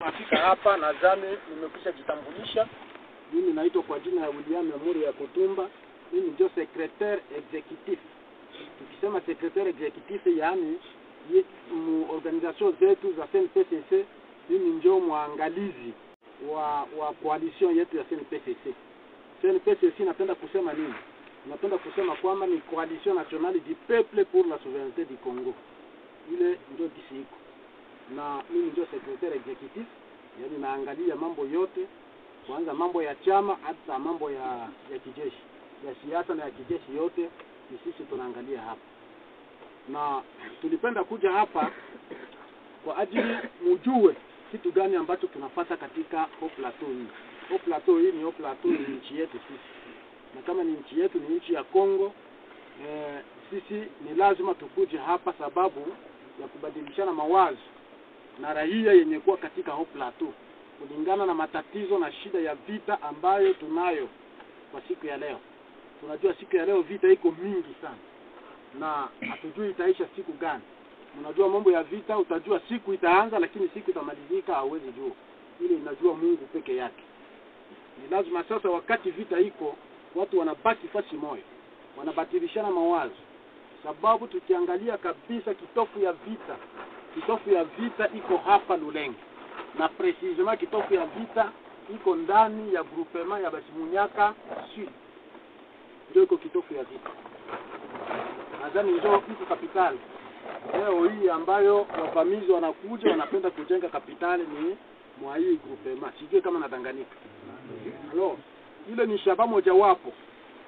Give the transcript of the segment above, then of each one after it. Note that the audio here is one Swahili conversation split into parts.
Afika hapa nadhani nimekwisha jitambulisha. Mimi naitwa kwa jina ya William Amuri ya Kutumba. Mimi ndio secrétaire exécutif. Tukisema secrétaire exécutif yani organisation zetu za CNPSC, mimi ndio mwangalizi wa coalition yetu ya CNPSC. CNPSC napenda kusema nini? Napenda kusema kwamba ni Coalition Nationale du Peuple pour la Souveraineté du Congo. Ile ndio kisiko. Na mimi ndio secrétaire exécutif, yani naangalia mambo yote, kwanza mambo ya chama hata mambo ya kijeshi, ya siasa na ya kijeshi yote ni sisi tunaangalia hapa. Na tulipenda kuja hapa kwa ajili mjue kitu gani ambacho tunapata katika Haut Plateau hii. Haut Plateau hii ni Haut Plateau ni nchi yetu sisi. Na kama ni nchi yetu, ni nchi ya Kongo, sisi ni lazima tukuje hapa sababu ya kubadilishana mawazo na raia yenye kuwa katika Haut Plateau kulingana na matatizo na shida ya vita ambayo tunayo kwa siku ya leo. Tunajua siku ya leo vita iko mingi sana na hatujui itaisha siku gani. Unajua mambo ya vita, utajua siku itaanza lakini siku itamalizika hauwezi jua. Ile inajua Mungu peke yake. Ni lazima sasa wakati vita iko watu wanabaki fasi moyo, wanabatilishana mawazo, sababu tukiangalia kabisa kitofu ya vita iko hapa Lulenge, na precisement kitofu ya vita iko ndani ya groupement ya Basimunyaka Sud. Ndio iko kitofu ya vita. Nadhani ndio iko kapitali. Leo hii ambayo wavamizi wanakuja wanapenda kujenga kapitali ni mwa hii groupement. Sijui kama nadanganyika. Halo, ile ni shaba moja wapo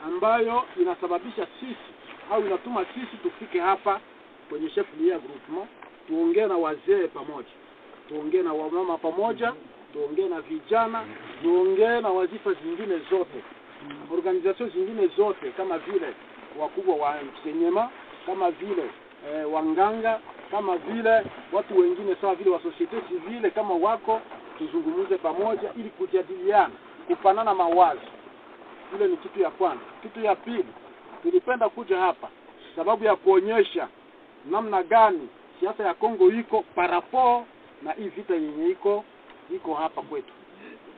ambayo inasababisha sisi au inatuma sisi tufike hapa kwenye chefli ya groupement, tuongee na wazee pamoja, tuongee na wamama pamoja, tuongee na vijana, tuongee na wazifa zingine zote, organization zingine zote kama vile wakubwa wa msenyema, kama vile wanganga, kama vile watu wengine sawa vile wa societe civile kama wako, tuzungumuze pamoja ili kujadiliana, kupanana mawazo. Ile ni kitu ya kwanza. Kitu ya pili, tulipenda kuja hapa sababu ya kuonyesha namna gani siasa ya Kongo iko parapo na hii vita yenye iko hapa kwetu.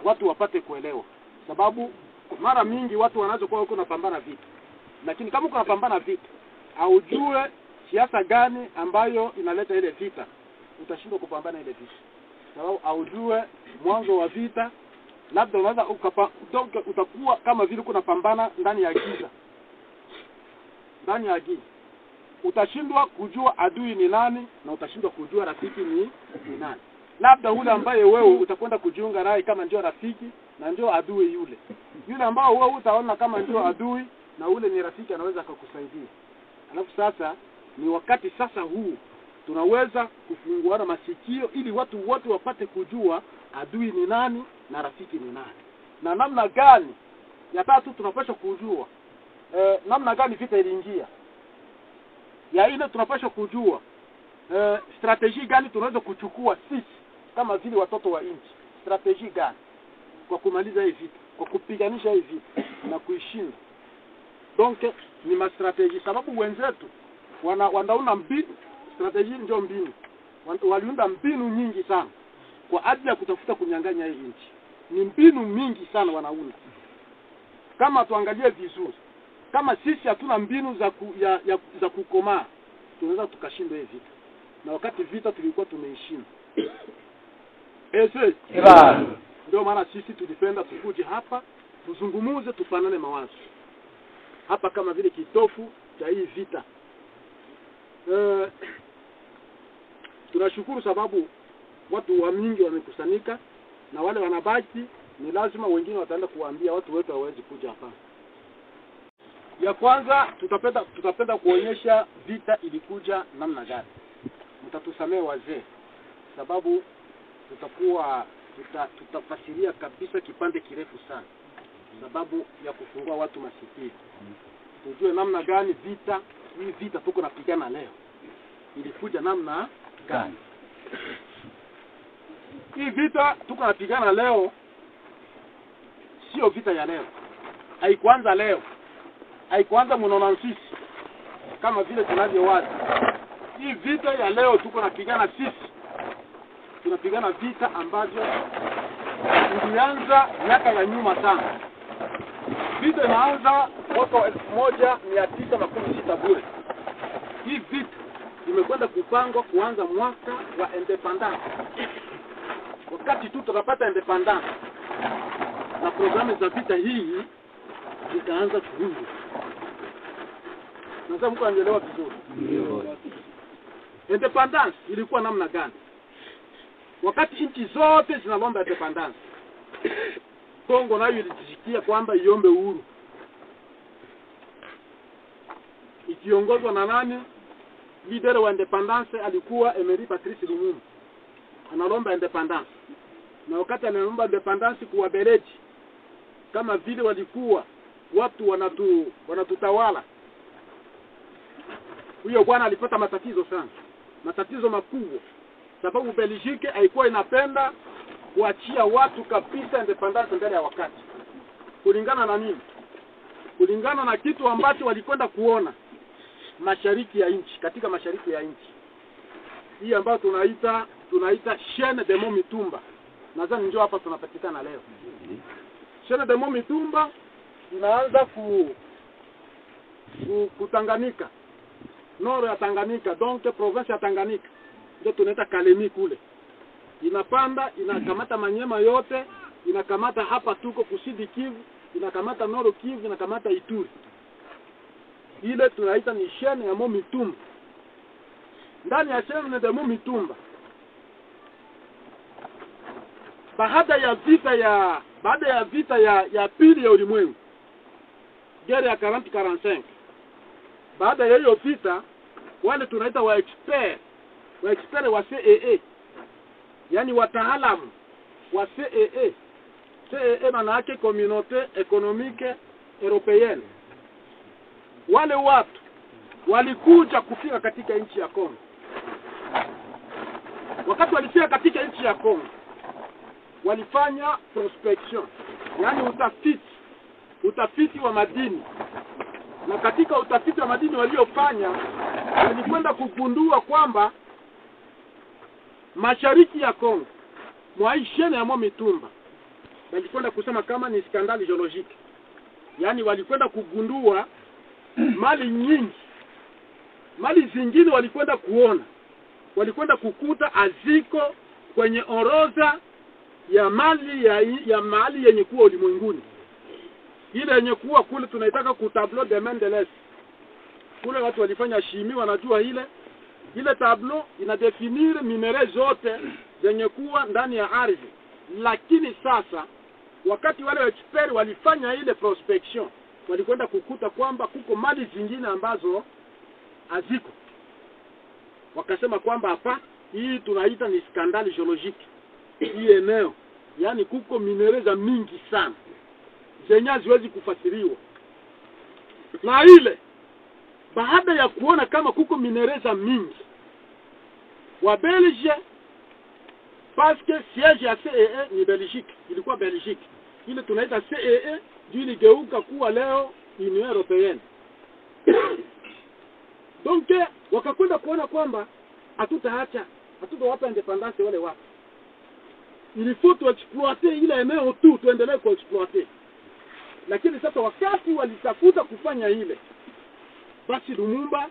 Watu wapate kuelewa. Sababu mara mingi watu wanaanza kuwa huko napambana vita. Lakini kama uko napambana vita, aujue siasa gani ambayo inaleta ile vita, utashindwa kupambana ile vita. Sababu aujue mwanzo wa vita, labda unaweza utakuwa kama vile uko napambana ndani ya giza. Ndani ya giza. Utashindwa kujua adui ni nani na utashindwa kujua rafiki ni nani. Labda ule ambaye wewe utakwenda kujiunga naye kama ndio rafiki na ndio adui yule. Yule ambao wewe utaona kama ndio adui na ule ni rafiki anaweza kukusaidia. Alafu sasa ni wakati sasa huu tunaweza kufunguana masikio ili watu wote wapate kujua adui ni nani na rafiki ni nani. Na namna gani ya tatu tunapaswa kujua namna gani vita iliingia. Ya ile tunapaswa kujua strategy gani tunaweza kuchukua sisi kama vile watoto wa nchi. Strategy gani kwa kumaliza hii vita, kwa kupiganisha hii vita na kuishinda. Donc ni ma strategy sababu wenzetu wanaunda mbinu, strategy ndio mbinu. Waliunda mbinu nyingi sana kwa ajili ya kutafuta kunyang'anya hii nchi. Ni mbinu mingi sana wanaunda. Kama tuangalie vizuri, kama sisi hatuna mbinu za kukomaa, tunaweza tukashinda hii vita. Na wakati vita tulikuwa tumeishinda. Ndio maana sisi tulipenda tukuje hapa, tuzungumuze, tupanane mawazo. Hapa kama vile kitofu cha hii vita. Tunashukuru sababu watu wa mingi wamekusanyika na wale wanabaki ni lazima wengine wataenda kuambia watu wetu hawezi kuja hapa. Ya kwanza tutapenda kuonyesha vita ilikuja namna gani. Mtatusamee wazee sababu tutafasiria kabisa kipande kirefu sana sababu ya kufungua watu masikio. Tujue namna gani hii vita tuko napigana leo ilikuja namna gani. Hii vita tuko napigana leo sio vita ya leo. Haikuanza leo. Haikuanza mnona sisi kama vile tunavyowaza. Hii vita ya leo tuko napigana sisi tunapigana vita ambavyo ilianza miaka ya nyuma sana. Vita inaanza mwaka 1916 bure. Hii vita imekwenda kupangwa kuanza mwaka wa independence. Wakati tu tutapata independence na programu za vita hii zikaanza kuundwa. Nasema mko anaelewa vizuri. Independence ilikuwa namna gani? Wakati nchi zote zinalomba independence, Kongo nayo ilijisikia kwamba iombe uhuru. Ikiongozwa na nani? Leader wa independence alikuwa Emery Patrice Lumumba. Analomba independence. Na wakati analomba independence kwa Beleji, kama vile walikuwa watu wanatutawala, huyo bwana alipata matatizo sana. Matatizo makubwa. Sababu Belgique haikuwa inapenda kuachia watu kabisa independence mbele ya wakati. Kulingana na nini? Kulingana na kitu ambacho walikwenda kuona mashariki ya nchi, katika mashariki ya nchi. Hii ambayo tunaita Chaîne de Mont Mitumba. Nadhani njoo hapa tunapatikana leo. Chaîne de Mont Mitumba inaanza Tanganyika. Nord ya Tanganyika, donc province ya Tanganyika. Ndio tunaita Kalemi kule. Inapanda, inakamata Manyema yote, inakamata hapa tuko kusidi Kivu, inakamata Nord Kivu, inakamata Ituri. Ile tunaita ni Chaîne ya Mont Mitumba. Ndani ya Chaîne de Mont Mitumba, baada ya vita ya pili ya ulimwengu, guerre ya 40-45, baada ya hiyo vita, wale tunaita wa expert wa CEE, yani wataalamu wa CEE. CEE maana yake Communauté Économique Européenne. Wale watu walikuja kufika katika nchi ya Kongo. Wakati walifika katika nchi ya Kongo, walifanya prospection, yani utafiti wa madini. Na katika utafiti wa madini waliofanya, walikwenda kugundua kwamba mashariki ya Kongo, mwa Chaîne ya Mont Mitumba, walikwenda kusema kama ni skandali geologique. Yani walikwenda kugundua mali nyingi. Mali zingine walikwenda kuona, walikwenda kukuta aziko kwenye orodha ya mali yenye kuwa ulimwenguni. Ile yenye kuwa kule tunaitaka ku tableau de Mendelès. Kule watu walifanya shimi, wanajua ile tableau inadefinir minerais zote zenye kuwa ndani ya ardhi. Lakini sasa wakati wale expert walifanya ile prospection, walikwenda kukuta kwamba kuko mali zingine ambazo haziko. Wakasema kwamba hapa hii tunaita ni skandali geologique. Hii eneo, yani kuko minerais za mingi sana zenye haziwezi kufasiriwa. Na ile baada ya kuona kama kuko minerais za mingi, wa Belgique, parce que siège ya CEE ni Belgique, ilikuwa Belgique. Ile tunaita CEE juu iligeuka kuwa leo Union Européenne. Donc wakakwenda kuona kwamba hatutawapa independence wale watu. Il faut exploiter ile eneo tu, tuendelee kuexploiter. Lakini sasa wakati walitafuta kufanya ile, basi Lumumba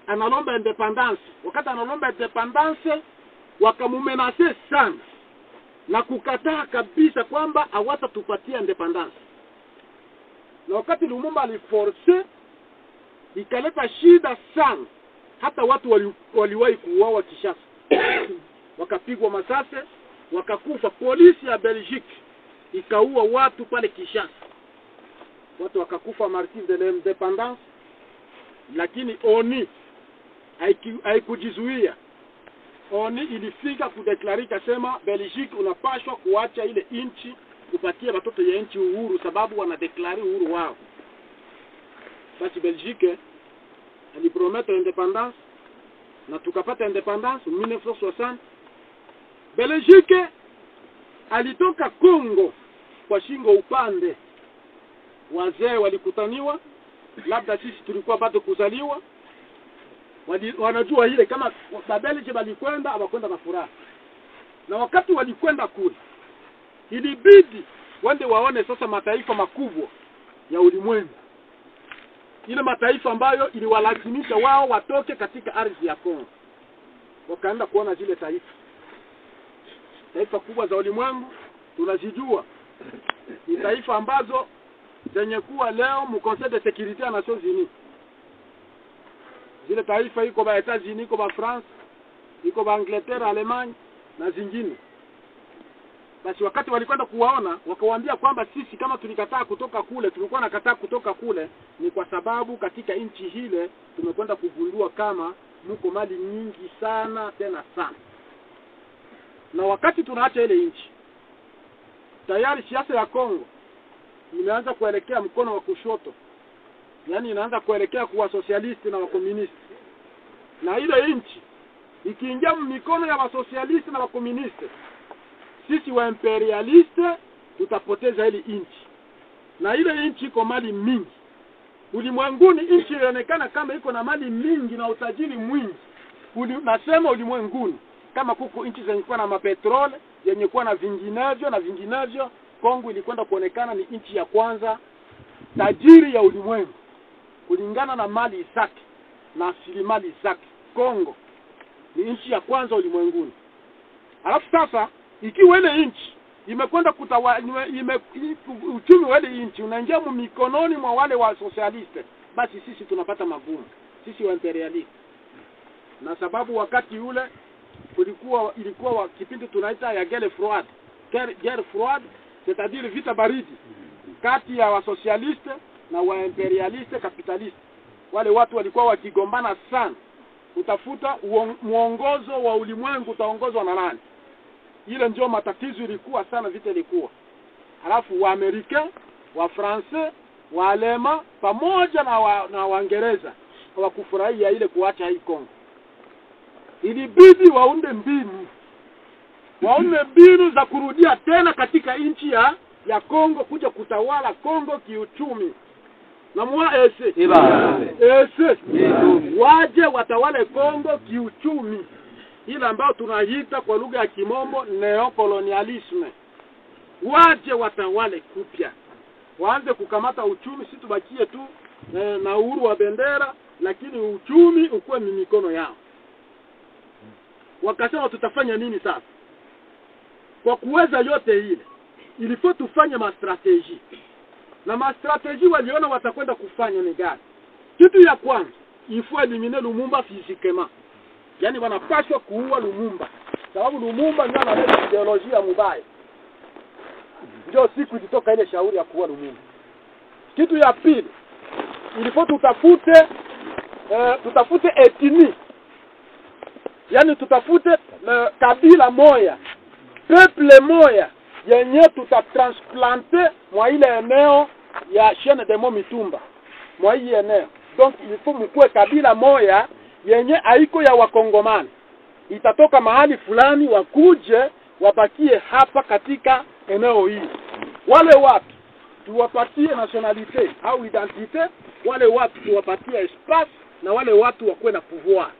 analomba independence. Wakati analomba independence, wakamumenase sana na kukataa kabisa kwamba hawatatupatia independence. Na wakati Lumumba aliforce, ikaleta shida sana. Hata watu waliwahi kuuawa Kinshasa. Wakapigwa masase, wakakufa. Polisi ya Belgique ikaua watu pale Kinshasa. Watu wakakufa martyrs de l'indépendance. Lakini ONU haikujizuia. ONU ilifika kudeklari kasema Belgique unapashwa kuacha ile inchi kupatia watoto ya inchi uhuru, sababu wanadeklari uhuru wao. Basi Belgique aliprometa independence na tukapata independence 1960. Belgique alitoka Kongo kwa shingo upande. Wazee walikutaniwa, labda sisi tulikuwa bado kuzaliwa. Wanajua ile kama Belgique walikwenda abakwenda na furaha. Na wakati walikwenda kule, ilibidi wende waone sasa mataifa makubwa ya ulimwengu. Ile mataifa ambayo iliwalazimisha wao watoke katika ardhi ya Kongo. Wakaenda kuona zile taifa kubwa za ulimwengu tunazijua. Ni taifa ambazo zenye kuwa leo mu Conseil de Sécurité ya Nations Unies. Zile taifa iko ba Etats-Unis, iko ba France, iko ba Angleterre, Allemagne na zingine. Basi wakati walikwenda kuwaona, wakawaambia kwamba sisi kama tulikataa kutoka kule, tulikuwa nakataa kutoka kule ni kwa sababu katika nchi hile tumekwenda kugundua kama mko mali nyingi sana tena sana. Na wakati tunaacha ile nchi, tayari siasa ya Kongo imeanza kuelekea mkono wa kushoto. Yaani inaanza kuelekea kuwa socialisti na wakomunisti. Na ile nchi ikiingia mikono ya wasocialisti na wakomunisti, sisi wa imperialiste tutapoteza ile nchi. Na ile nchi iko mali mingi. Ulimwenguni nchi inaonekana kama iko na mali mingi na utajiri mwingi. Nasema ulimwenguni kama kuko nchi zenye kuwa na mapetrole, yenye kuwa na vinginevyo, Kongo ilikwenda kuonekana ni nchi ya kwanza tajiri ya ulimwengu kulingana na mali zake na rasilimali zake. Kongo ni nchi ya kwanza ulimwenguni. Alafu sasa ikiwa ile nchi imekwenda uchumi wa ile nchi unaingia mikononi mwa wale wa socialiste, basi sisi tunapata magumu, sisi wa imperialiste. Na sababu wakati ule ilikuwa kipindi tunaita ya guerre froide, c'est-à-dire vita baridi kati ya wa socialiste na wa imperialiste capitaliste. Wale watu walikuwa wakigombana sana utafuta muongozo wa ulimwengu utaongozwa na nani. Ile ndio matatizo ilikuwa sana, vita ilikuwa. Halafu wa Amerika, wa France, wa Alema pamoja na Waingereza hawakufurahia ile kuacha hii Kongo. Ilibidi waunde mbinu za kurudia tena katika nchi ya Kongo, kuja kutawala Kongo kiuchumi. Na waje watawale Kongo kiuchumi, ile ambayo tunaita kwa lugha ya Kimombo neocolonialisme. Waje watawale kupya, waanze kukamata uchumi, si tubakie tu na uhuru wa bendera, lakini uchumi ukuwe mikono yao. Wakasema tutafanya nini sasa? Kwa kuweza yote ile, ilifo tufanye mastrategie. Na mastrategie waliona watakwenda kufanya ni gani? Kitu ya kwanza, ifo eliminer Lumumba physiquement. Yaani wanapaswa kuua Lumumba. Sababu Lumumba ndio analeta ideolojia mbaya. Ndio siku ilitoka ile shauri ya kuua Lumumba. Kitu ya pili, ilifo tutafute etnie. Yaani tutafute kabila moja, peuple moja yenye tutatransplanter mwa ile eneo ya Chaîne de Momitumba, mwa hii eneo. Donc il faut mkue kabila moja yenye haiko ya wakongomani, itatoka mahali fulani wakuje wabakie hapa katika eneo hili. Wale watu tuwapatie nationalité au identité, wale watu tuwapatie espace, na wale watu wakuwe na pouvoir.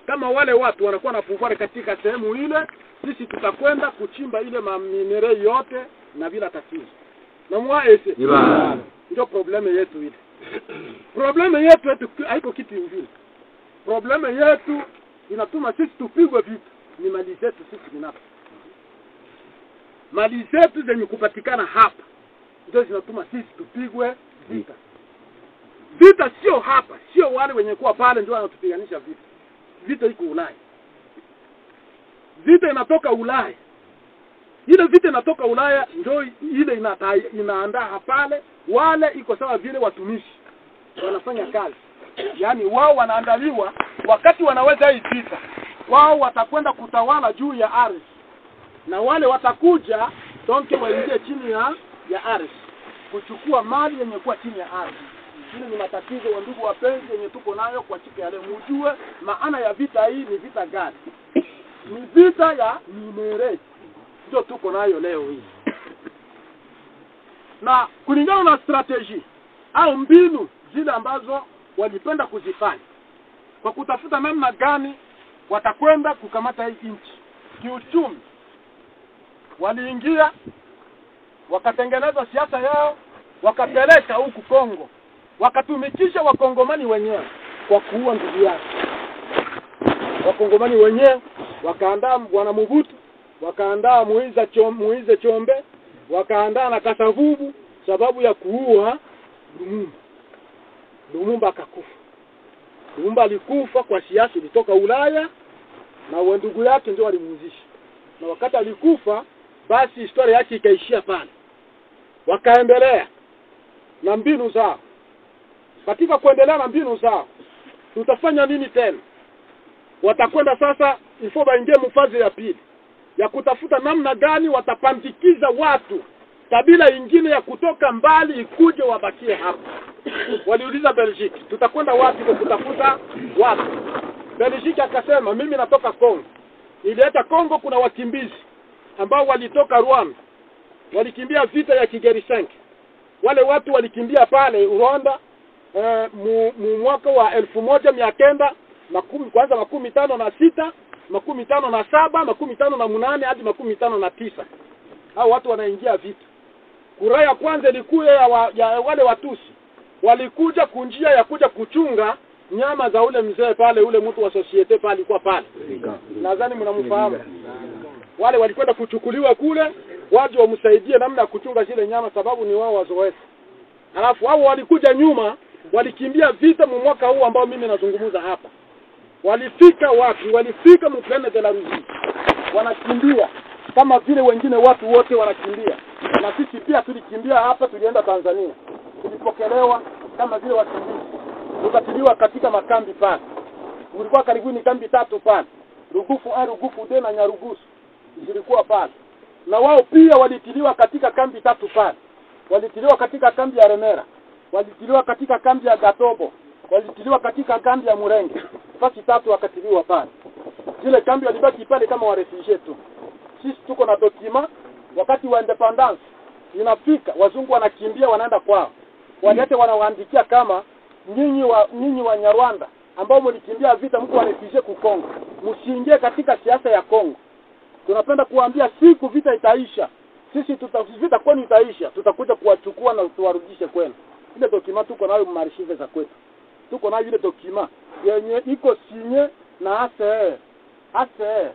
Kama wale watu wanakuwa na pouvoir katika sehemu ile, sisi tutakwenda kuchimba ile maminere yote na bila tatizo. Na ndio probleme yetu ile. Probleme yetu haiko kitu kingine. Probleme yetu inatuma sisi tupigwe vita ni mali zetu sisi binafsi. Mali zetu zenye kupatikana hapa ndio zinatuma sisi tupigwe vita. Vita sio hapa, sio wale wenye kuwa pale ndio wanatupiganisha vita. Vita iko Ulaya. Vita inatoka Ulaya. Ile vita inatoka Ulaya ndio ile inaandaa pale, wale iko sawa vile watumishi wanafanya kazi. Yaani wao wanaandaliwa wakati wanaweza hii vita. Wao watakwenda kutawala juu ya ardhi. Na wale watakuja donc waingie chini ya ardhi kuchukua mali yenye kuwa chini ya ardhi. Hili ni matatizo wa ndugu wapenzi yenye tuko nayo kwa siku ya leo. Mjue maana ya vita hii ni vita gani? Ni vita ya minere. Ndio tuko nayo leo hii. Na kulingana na strategy au mbinu zile ambazo walipenda kuzifanya kwa kutafuta namna gani watakwenda kukamata hii nchi kiuchumi, waliingia wakatengeneza siasa yao, wakapeleka huku Kongo, wakatumikisha wakongomani wenyewe kwa kuua ndugu yao. Wakongomani wenyewe wakaandaa bwana Mobutu, wakaandaa Moise Chombe, wakaandaa na Kasavubu sababu ya kuua Lumumba. Lumumba akakufa. Lumumba alikufa kwa siasa ilitoka Ulaya na ndugu yake ndio walimuuzisha. Na wakati alikufa basi historia yake ikaishia pale. Wakaendelea na mbinu zao. Katika kuendelea na mbinu zao, tutafanya nini tena? Watakwenda sasa ifo baingie mfazi ya pili ya kutafuta namna gani watapandikiza watu kabila ingine ya kutoka mbali ikuje wabakie hapa. Waliuliza Belgique, tutakwenda wapi kwa kutafuta watu? Belgique akasema, mimi natoka Kongo. Ilieta Kongo kuna wakimbizi ambao walitoka Rwanda. Walikimbia vita ya Kigeri 5. Wale watu walikimbia pale Rwanda mwaka wa 1900 kwanza 56, 57, 58 hadi 59. Hao watu wanaingia vita. Kura ya kwanza ilikuwa ya wale Watusi. Walikuja kunjia ya kuja kuchunga nyama za ule mzee pale, ule mtu wa societe pale alikuwa pale. Nadhani mnamfahamu. Wale walikwenda kuchukuliwa kule, waje wamsaidie namna ya kuchunga zile nyama sababu ni wao wazoefu. Alafu hao walikuja nyuma, walikimbia vita mwaka huu ambao mimi nazungumza hapa. Walifika wapi? Walifika Mplene de la Ruzizi. Wanakimbia kama vile wengine watu wote wanakimbia. Na sisi pia tulikimbia hapa, tulienda Tanzania. Tulipokelewa kama vile wakimbizi. Tukatiliwa katika makambi pale. Kulikuwa karibuni kambi 3 pale. Rugufu A, Rugufu D na Nyarugusu zilikuwa pale. Na wao pia walitiliwa katika kambi 3 pale. Walitiliwa katika kambi ya Remera. Walitiliwa katika kambi ya Gatobo. Walitiliwa katika kambi ya Murenge. Fasi 3 wakatiliwa pale. Zile kambi walibaki pale kama wa refugee tu. Sisi tuko na dokima, wakati wa independence inafika, wazungu wanakimbia wanaenda kwao. Walete wanawaandikia kama nyinyi wa Nyarwanda ambao mlikimbia vita, mtu wa refugee ku Kongo, msiingie katika siasa ya Kongo. Tunapenda kuambia siku vita itaisha, sisi tutavita kwenu itaisha, tutakuja kuwachukua na tuwarudishe kwenu. Ile dokima tuko nayo marshive za kwetu. Tuko nayo ile dokima yenye iko sinye na ACR.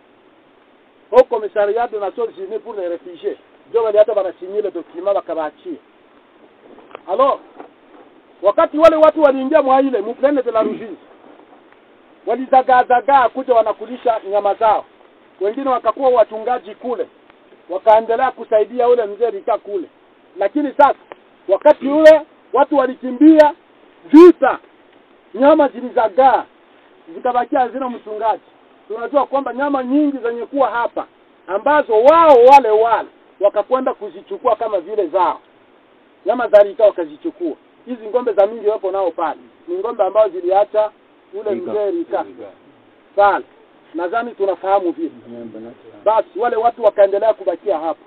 Au commissariat de Nations Unies pour les réfugiés. Ndio wale hata wanasinye ile dokima wakabaachia. Alors, wakati wale watu waliingia mwa ile Mplene de la Ruzizi, walizagazagaa kuja wanakulisha nyama zao. Wengine wakakuwa wachungaji kule, wakaendelea kusaidia ule mzee Rika kule. Lakini sasa wakati ule watu walikimbia vita, nyama zilizagaa, zikabakia hazina mchungaji. Tunajua kwamba nyama nyingi zenye kuwa hapa ambazo wao wale wakakwenda kuzichukua kama vile zao. Nyama za Rika wakazichukua. Hizi ngombe za mingi wapo nao pale. Ni ngombe ambazo ziliacha ule mzee Rika. Pale. Nadhani tunafahamu vile. Basi wale watu wakaendelea kubakia hapa.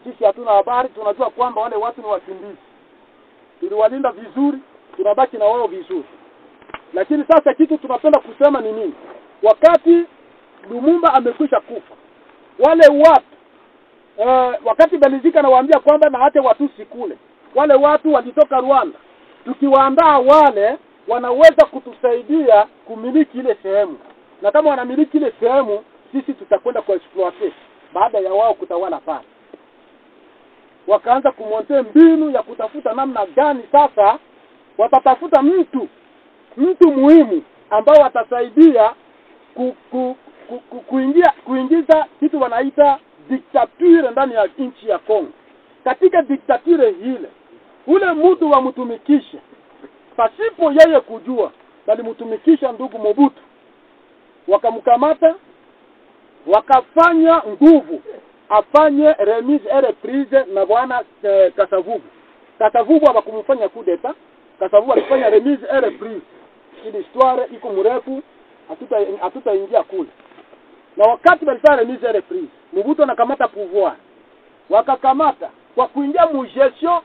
Sisi hatuna habari, tunajua kwamba wale watu ni wakimbizi. Tuliwalinda vizuri, tunabaki na wao vizuri. Lakini sasa kitu tunapenda kusema ni nini? Wakati Lumumba amekwisha kufa, wale watu wakati Belgique anawaambia kwamba na hata Watusi kule, wale watu walitoka Rwanda, tukiwaandaa wale wanaweza kutusaidia kumiliki ile sehemu. Na kama wanamiliki ile sehemu, sisi tutakwenda kwa exploiter baada ya wao kutawala pale. Wakaanza kumonte mbinu ya kutafuta namna gani sasa watatafuta mtu muhimu ambao watasaidia kuingiza kitu wanaita diktature ndani ya nchi ya Kongo. Katika diktature hile, ule mtu wa mtumikisha pasipo yeye kujua, bali mtumikisha ndugu Mobutu. Wakamkamata, wakafanya nguvu afanye remise et reprise na bwana Kasavubu. Kasavubu hakumfanya coup d'etat, Kasavubu alifanya remise et reprise. Ile histoire iko mrefu, hatutaingia kule. Na wakati walifanya remise et reprise, Mobutu anakamata pouvoir. Wakakamata kwa kuingia mugestion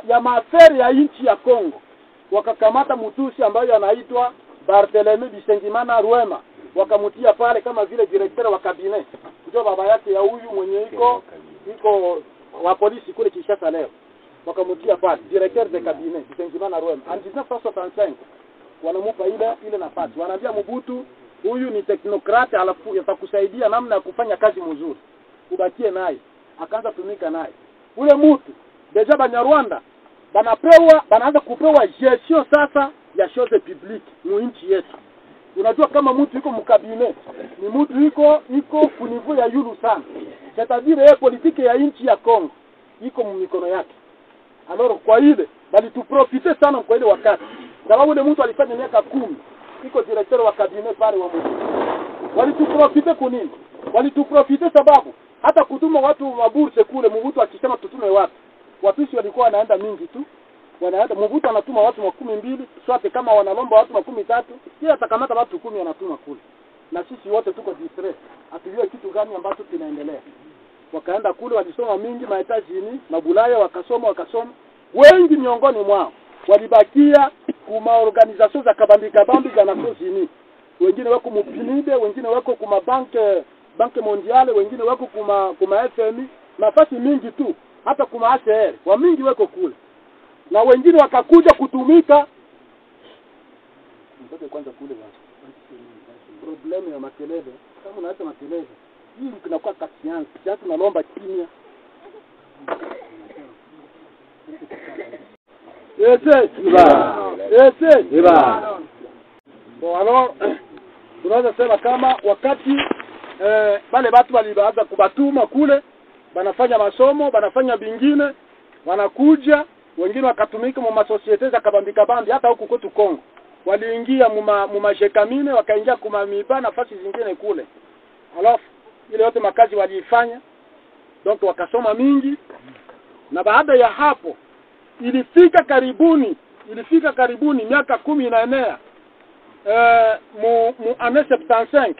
ya maaferi ya nchi ya Kongo. Wakakamata Mutusi ambaye anaitwa Barthelemy Bisengimana Rwema. wakamutia pale kama vile directeur wa cabinet, ndio baba yake ya huyu mwenye iko wa polisi kule Kinshasa leo, wakamutia pale directeur de cabinet Bisengimana Rwema. En 1965 wanamupa ile nafasi, wanaambia Mobutu, huyu ni technocrate, alafu yatakusaidia namna ya kufanya kazi mzuri, ubakie naye. Akaanza tumika naye ule mtu. Deja Banyarwanda banaanza kupewa gestion sasa ya chose publique mu nchi yetu. Unajua kama mtu yuko mkabine, ni mtu yuko kunivu ya yulu sana. C'est-à-dire yeye politiki ya nchi ya Kongo iko mikono yake. Alors kwa ile bali tuprofite sana kwa ile wakati. Sababu ule mtu alifanya miaka 10 iko directeur wa cabinet pale wa Mobutu. Walituprofite kunini? Walituprofite sababu hata kutuma watu maburse kule Mobutu akisema tutume watu walikuwa wanaenda mingi tu. Wanaenda Mobutu anatuma watu 12, sote kama wanalomba watu 13, kila atakamata watu 10 anatuma kule. Na sisi wote tuko distress. Hatujui kitu gani ambacho kinaendelea. Wakaenda kule walisoma mingi maetazini, mabulaya wakasoma. Wengi miongoni mwao walibakia kuma organization za kabambi za Nations Unies. Wengine wako mupinide, wengine wako kuma banke mondiale, wengine wako kuma FMI, nafasi mingi tu, hata kuma ACR. Wa mingi wako kule. Na wengine wakakuja kutumika. Mtoto kwanza kule basi. Problemu ya makelele, kama unaacha makelele, hii inakuwa kasiansi. Sasa tunalomba kimya. Bon alors, tunaweza sema kama wakati wale watu walianza kubatuma kule, banafanya masomo, banafanya bingine, wanakuja, wengine wakatumika mu masosiete za kabambi hata huku kwetu Kongo. Waliingia mu majekamine, wakaingia kuma miba nafasi zingine kule. Alafu ile yote makazi waliifanya. Donc wakasoma mingi, na baada ya hapo ilifika karibuni miaka 14 mu année 75.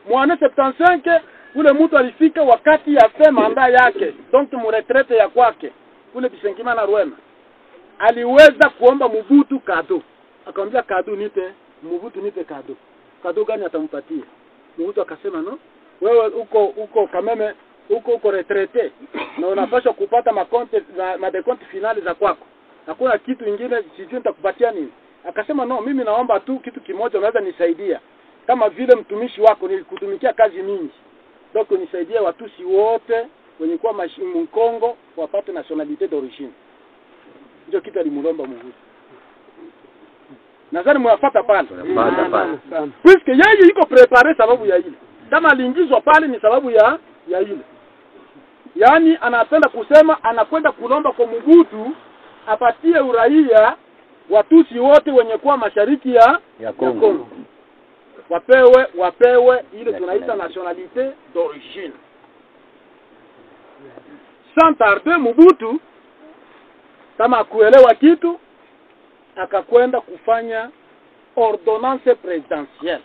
Mu année 75 ule mtu alifika wakati ya fe manda yake, donc mu retraite ya kwake ule Bisengimana Rwema. Aliweza kuomba Mobutu kado. Akamwambia kado nipe, Mobutu nipe kado. Kado gani atampatia? Mobutu akasema no, wewe uko kameme uko retraite na unapaswa kupata madekonti finali za kwako. Hakuna kitu kingine sijui nitakupatia nini. Akasema no, mimi naomba tu kitu kimoja, unaweza nisaidia. Kama vile mtumishi wako nilikutumikia kazi mingi. Donc nisaidia watusi wote wenye kuwa Mkongo wapate nationalité d'origine. Ndio kitu alimulomba Mobutu. Nadhani mwafuata pale. Puisque yeye yuko prepare sababu ya ile. Kama aliingizwa pale ni sababu ya ile. Yaani anapenda kusema anakwenda kulomba kwa Mobutu apatie uraia watusi wote wenye kuwa mashariki ya Kongo. Wapewe ile tunaita nationalité d'origine. Sans tarder Mobutu kama kuelewa kitu akakwenda kufanya ordonnance présidentielle.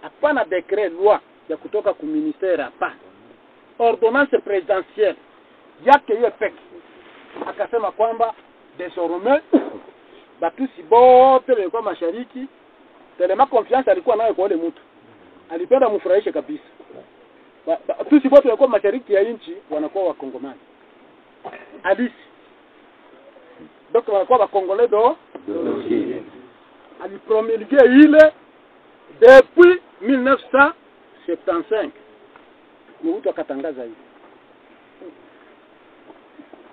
Hapana décret loi ya kutoka ku ministère hapa. Ordonnance présidentielle yake yeye peke. Akasema kwamba désormais batusi bote walikuwa mashariki, telema confiance alikuwa nayo kwa wale mtu. Alipenda mfurahishe kabisa. Batusi bote walikuwa mashariki ya nchi wanakuwa wakongomani. Alisi. Donc wanakuwa wakongolais d'origine. Alipromulgué ile depuis 1975. Mobutu akatangaza hivi.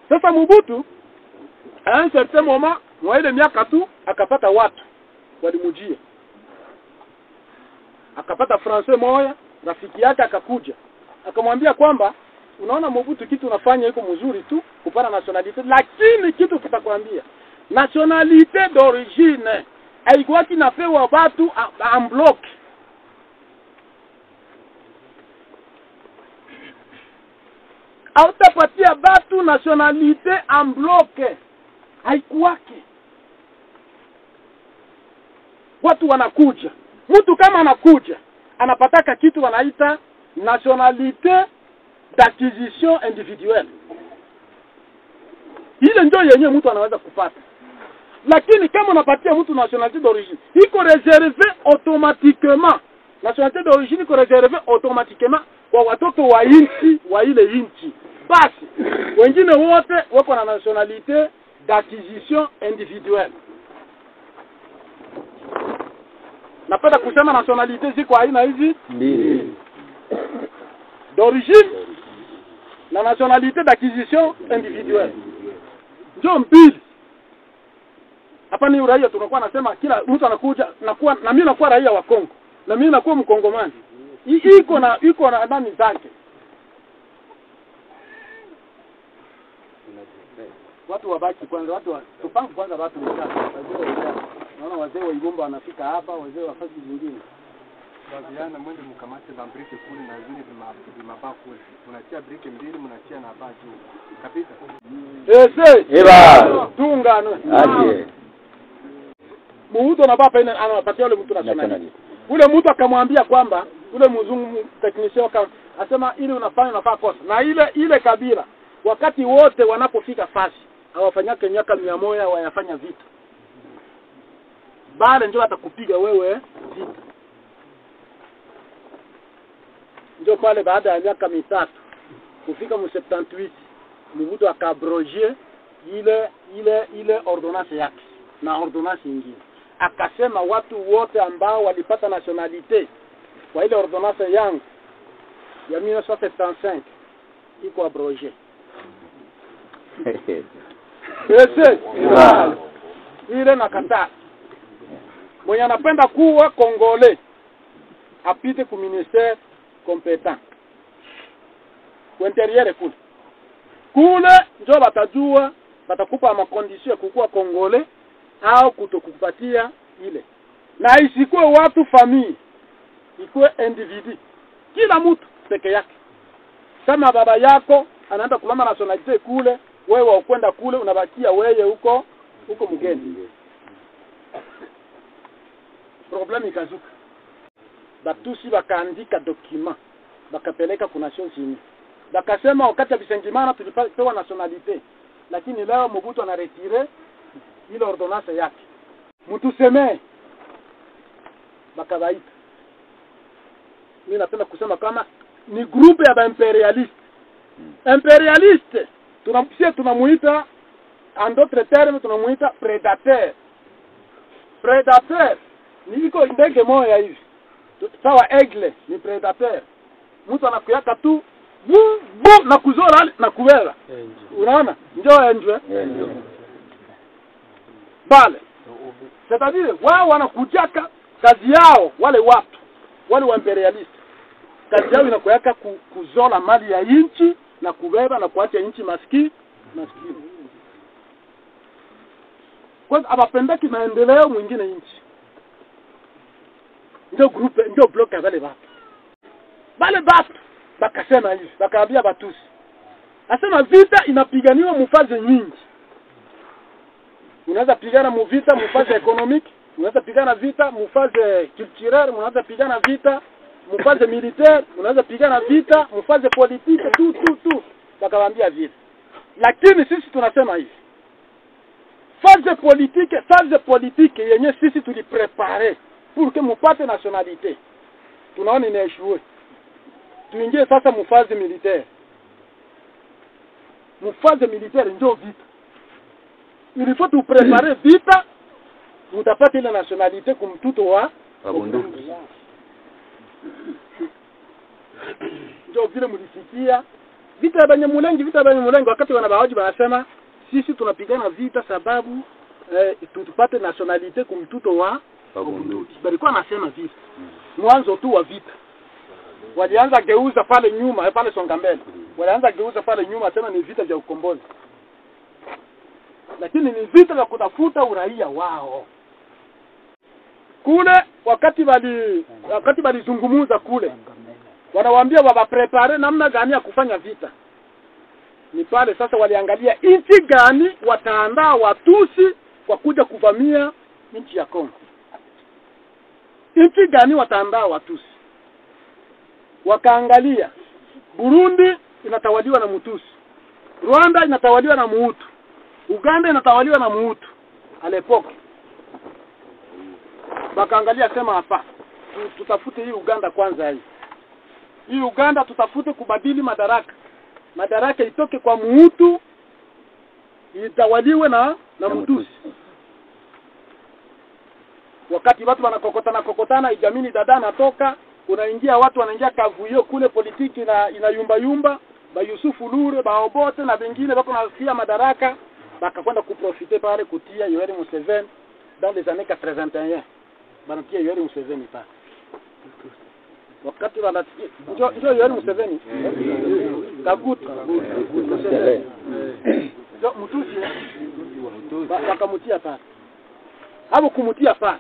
Sasa Mobutu à un certain moment, mwa ile miaka tu akapata watu walimujia. Akapata Français moja, rafiki yake akakuja. Akamwambia kwamba unaona Mobutu kitu unafanya iko mzuri tu kupata nationalité, lakini kitu kitakwambia nationalité d'origine haikuwa kinapewa watu en bloc. Hautapatia watu nationalité en bloc. Haikuwake. Watu wanakuja. Mtu kama anakuja, anapataka kitu wanaita nationalité d'acquisition individuelle. Ile ndio yenye mtu anaweza kupata. Lakini kama unapatia mtu nationalité d'origine, iko réservé automatiquement Nationalité d'origine iko réservé automatiquement kwa watoto wa inchi wa ile inchi. Basi wengine wote wako na nationalité d'acquisition individuelle. Napenda kusema nationalité ziko aina hizi mbili. D'origine na nationalité d'acquisition individuelle. Ndio mbili. Hapa ni uraia tunakuwa nasema kila mtu anakuja na mimi nakuwa raia wa Kongo na mimi nakuwa mkongomani. Iko na nani zake. Watu wabaki kwanza, tupange kwanza watu mchana. Naona wazee wa Igomba wanafika hapa, wazee wa fasi zingine. Waziana mwende mkamate ba briki kule na zile vimabaa kule. Tunatia briki mbili mnatia na baa juu. Kabisa. Eba. Tungano. Aje. Mtu anabapa ina anapatia yule mtu nationality. Ule mtu akamwambia kwamba ule mzungu technician akasema ili unafaa kosa. Na ile kabila wakati wote wanapofika fasi hawafanyake miaka 100 wayafanya vita. Bale ndio atakupiga wewe vita. Ndio pale baada ya miaka 3 kufika mu 78 Mobutu akabroger ile ordonnance yake na ordonnance nyingine. Akasema watu wote ambao walipata nationalité kwa ile ordonnance yangu ya 1975 iko abrogé. Ile nakataa. Mwenye anapenda kuwa Congolais apite ku ministère compétent. Kwa intérieur kule ndio batajua batakupa makondisio kukuwa Congolais au kutokupatia ile. Na isikuwe watu famille, ikuwe individu. Kila mtu peke yake. Kama baba yako anaenda kulamba nationalité kule, wewe ukwenda kule unabakia wewe huko mgeni. Problème ikazuka. Batusi bakaandika document, bakapeleka kwa Nations Unies. Bakasema wakati ya Bisengimana tulipewa nationalité, lakini leo Mobutu anaretire ile ordonnance yake. Mtu semee bakabaita. Mimi napenda kusema kama ni groupe ya imperialiste. Imperialiste tunamuita en d'autres termes tunamuita prédateur. Prédateur ni iko ndege moja hivi. Sawa aigle ni prédateur. Mtu anakuyaka tu bu na kuzora na kuwela. Unaona? Njoo enjwe. Bale. C'est-à-dire wao wanakujaka kazi yao wale watu wale wa imperialist. Kazi yao inakuyaka kuzola mali ya inchi na kubeba na kuacha inchi maskini. Kwa abapendaki maendeleo mwingine inchi. Ndio groupe ndio block ya wale watu. Bale batu bakasema hivi, bakaambia batusi. Asema vita inapiganiwa mufaze nyingi. Unaweza pigana muvita mufaze economique, unaweza pigana vita mufaze culturelle, unaweza pigana vita mufaze militaire, unaweza pigana vita mufaze politique, tu. Bakawaambia vita. Lakini sisi tunasema hivi. Phase politique yenye sisi tuliprepare pour que mupate nationalité. Tunaona inaeshue. Tuingie sasa mufaze militaire. Mufaze militaire ndio vita. Il faut tu préparer vita, mutapata ile nationalité kumtuto wa bunduki. Ndio vile mulisikia vita ya Banyamulenge wakati wanabahoji wanasema sisi tunapigana vita sababu tupate nationalité kumtuto wa bunduki. Balikuwa nasema vita. Mwanzo tu wa vita. Walianza geuza pale nyuma, pale songa mbele. Walianza geuza pale nyuma tena ni vita vya ukombozi. Lakini ni vita vya kutafuta uraia wao. Kule wakati walizungumuza kule, wanawaambia waprepare namna gani ya kufanya vita. Ni pale sasa waliangalia nchi gani wataandaa Watusi kwa kuja kuvamia nchi ya Kongo. Nchi gani wataandaa Watusi? Wakaangalia Burundi inatawaliwa na Mutusi. Rwanda inatawaliwa na Muhutu. Uganda inatawaliwa na Muhutu. Alepoke. Wakaangalia sema hapa. tutafute hii Uganda kwanza hii. Hii Uganda tutafute kubadili madaraka. Madaraka itoke kwa Muhutu itawaliwe na Mtusi. Wakati watu wanakokotana ijamini dada natoka, unaingia watu wanaingia kavuyo kule, politiki na inayumba yumba, ba Yusufu Lure, ba Obote na wengine wako nafia madaraka, bakakwenda kuprofiter pale kutia Yoweri Museveni dans les années 81. Banatia Yoweri Museveni pale. Wakati wanatia ndio Yoweri Museveni Kaguta ndio Mtusi bakamutia pale. Hapo kumutia pale,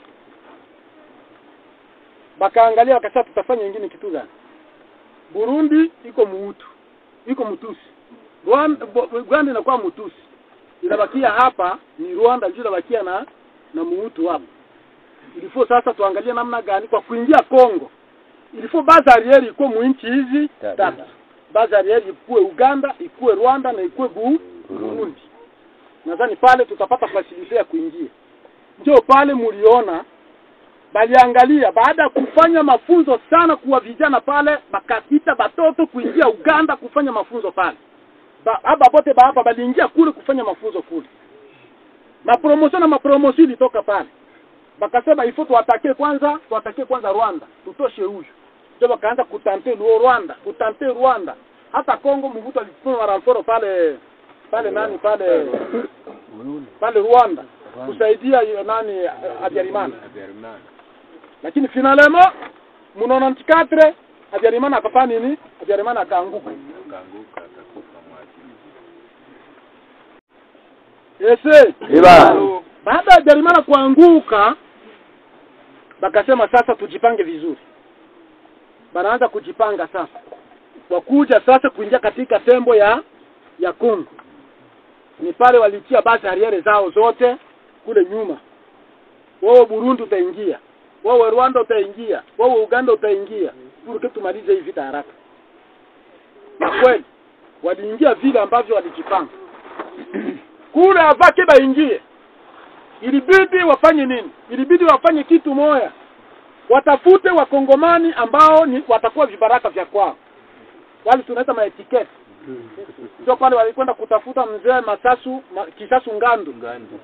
bakaangalia wakasema tutafanya nyingine kitu gani. Burundi iko Muhutu, iko Mtusi. Rwanda inakuwa Mtusi. Inabakia hapa ni Rwanda ndio inabakia na Muhutu hapo. Ilifo sasa tuangalie namna gani kwa kuingia Kongo. Ilifo base arrière iko mwinchi hizi tatu. Base arrière ikuwe Uganda, ikuwe Rwanda na ikuwe Burundi. Nadhani pale tutapata facility ya kuingia. Ndio pale muliona baliangalia baada ya kufanya mafunzo sana kuwa vijana pale, bakapita batoto kuingia Uganda kufanya mafunzo pale. Hapa bote hapa baliingia kule kufanya mafunzo kule. Mapromotion ilitoka pale. Bakasema ifo tuatake kwanza Rwanda, tutoshe huyu. Ndio bakaanza kutante Rwanda. Hata Kongo Mobutu alifanya ramforo pale Rwanda. Kusaidia nani Habyarimana. Lakini finalement munaona 94 Habyarimana akafanya nini? Habyarimana akaanguka akakufa mwaji. Ese baada ya Habyarimana kuanguka, bakasema sasa tujipange vizuri. Banaanza kujipanga sasa. Wakuja sasa kuingia katika tembo ya Kongo. Ni pale walitia base arrière zao zote kule nyuma. Wao Burundi utaingia, wao Rwanda utaingia, wao Uganda utaingia. Ili tumalize hii vita haraka. Na kweli waliingia vile ambavyo walijipanga. Kule avake baingie. Ilibidi wafanye nini? Ilibidi wafanye kitu moja. Watafute wakongomani ambao watakuwa vibaraka vya kwao. Wale tunaita maetiketi. Ndio pale walikwenda kutafuta mzee Kisasu Ngandu.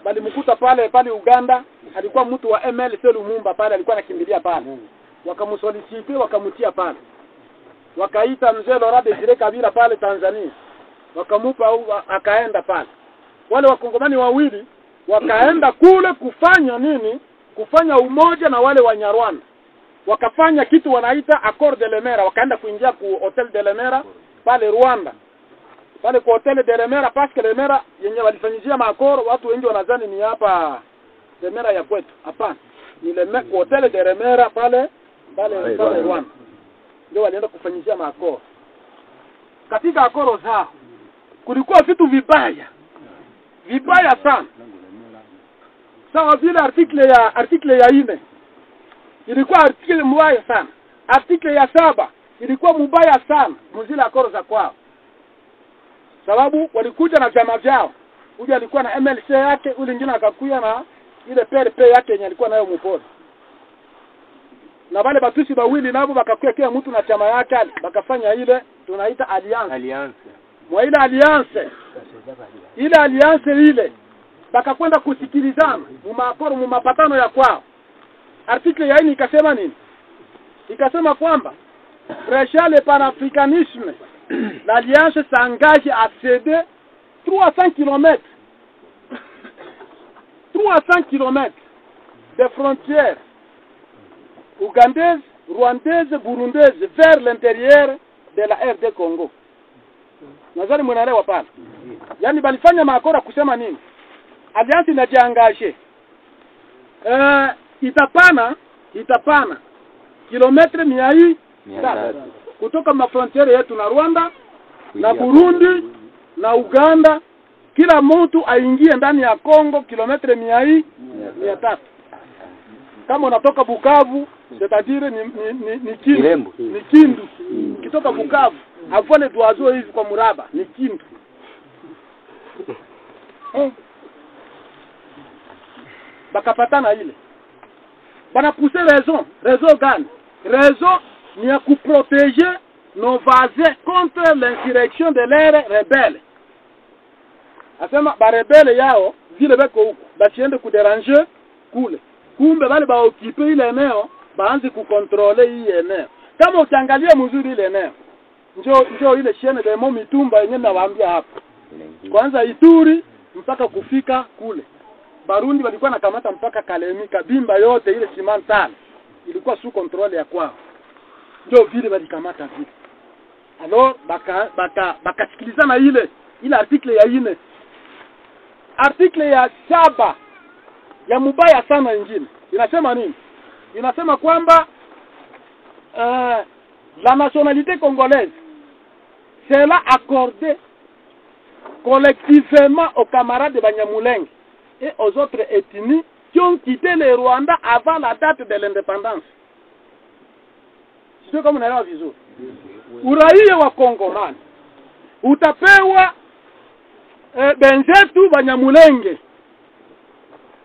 Walimkuta pale Uganda, alikuwa mtu wa MLC Lumumba pale, alikuwa anakimbilia pale. Wakamsolicite, wakamutia pale. Wakaita mzee Laurent Desire Kabila pale Tanzania. Wakamupa akaenda pale. Wale wakongomani wawili wakaenda kule kufanya nini? Kufanya umoja na wale Wanyarwanda. Wakafanya kitu wanaita Accord de Lemera, wakaenda kuingia ku Hotel de Lemera pale Rwanda. Pale kwa Hotel de Lemera, paske Lemera yenye walifanyizia makoro, watu wengi wanadhani ni hapa Lemera ya kwetu. Hapana. Ni kwa Hotel de Lemera pale Rwanda. Ndio walienda kufanyizia makoro. Katika akoro zao kulikuwa vitu vibaya sana. Sawa vile article ya 4 ilikuwa article mbaya sana. Article ya 7 ilikuwa mbaya sana mzile akoro za kwao. Sababu walikuja na vyama vyao. Huyu alikuwa na MLC yake, ule mwingine akakuja na ile PRP yake yenye alikuwa nayo mpora. Na wale batusi bawili nabo bakakuja kila mtu na chama yake, bakafanya ile tunaita alliance. Mwa ile alliance. Ile alliance ile bakakwenda kusikilizana mumakoro mumapatano ya kwao. Article ya 4 ikasema nini? Ikasema kwamba prêcher le panafricanisme, l'alliance s'engage à céder 300 km de frontières ougandaises, rwandaises, burundaises vers l'intérieur de la RD Congo. Nazari mnaelewa pale. Yaani balifanya makora kusema nini? Alliance inajiangaje. Itapana kilometre 100 kutoka mafrontiere yetu na Rwanda na Burundi na Uganda, kila mtu aingie ndani ya Kongo kilometre 100. Kama unatoka Bukavu, c'est-à-dire ni Kindu. Kitoka Bukavu, avole duazo hivi kwa muraba, ni Kindu. Bakapatana ile. Bana pousser raison gani? raison ni ya kuprotéger nos voisins contre l'insurrection de leurs rebelles. Asema ba rebelle yao vile beko huko basiende kuderanger kule. Kumbe bale ba occuper ile eneo baanze kukontrole hii eneo. Kama ukiangalia mzuri ile eneo njoo ile shene de Mitumba yenyewe nawaambia hapa. Kwanza Ituri mpaka kufika kule. Barundi walikuwa nakamata mpaka Kalemi, Kabimba yote ile Simantala ilikuwa sous contrôle ya kwao. Njoo vile walikamata vile. Alors bakasikilizana ile article ya 4. Article ya 7 ya mubaya sana ingine. Inasema nini? Inasema kwamba la nationalité congolaise sera accordée collectivement aux camarades de Banyamulenge et aux autres ethnies qui ont quitté le Rwanda avant la date de l'indépendance. Sio kama unaelewa vizuri. Uraia wa Kongomani utapewa benzetu Banyamulenge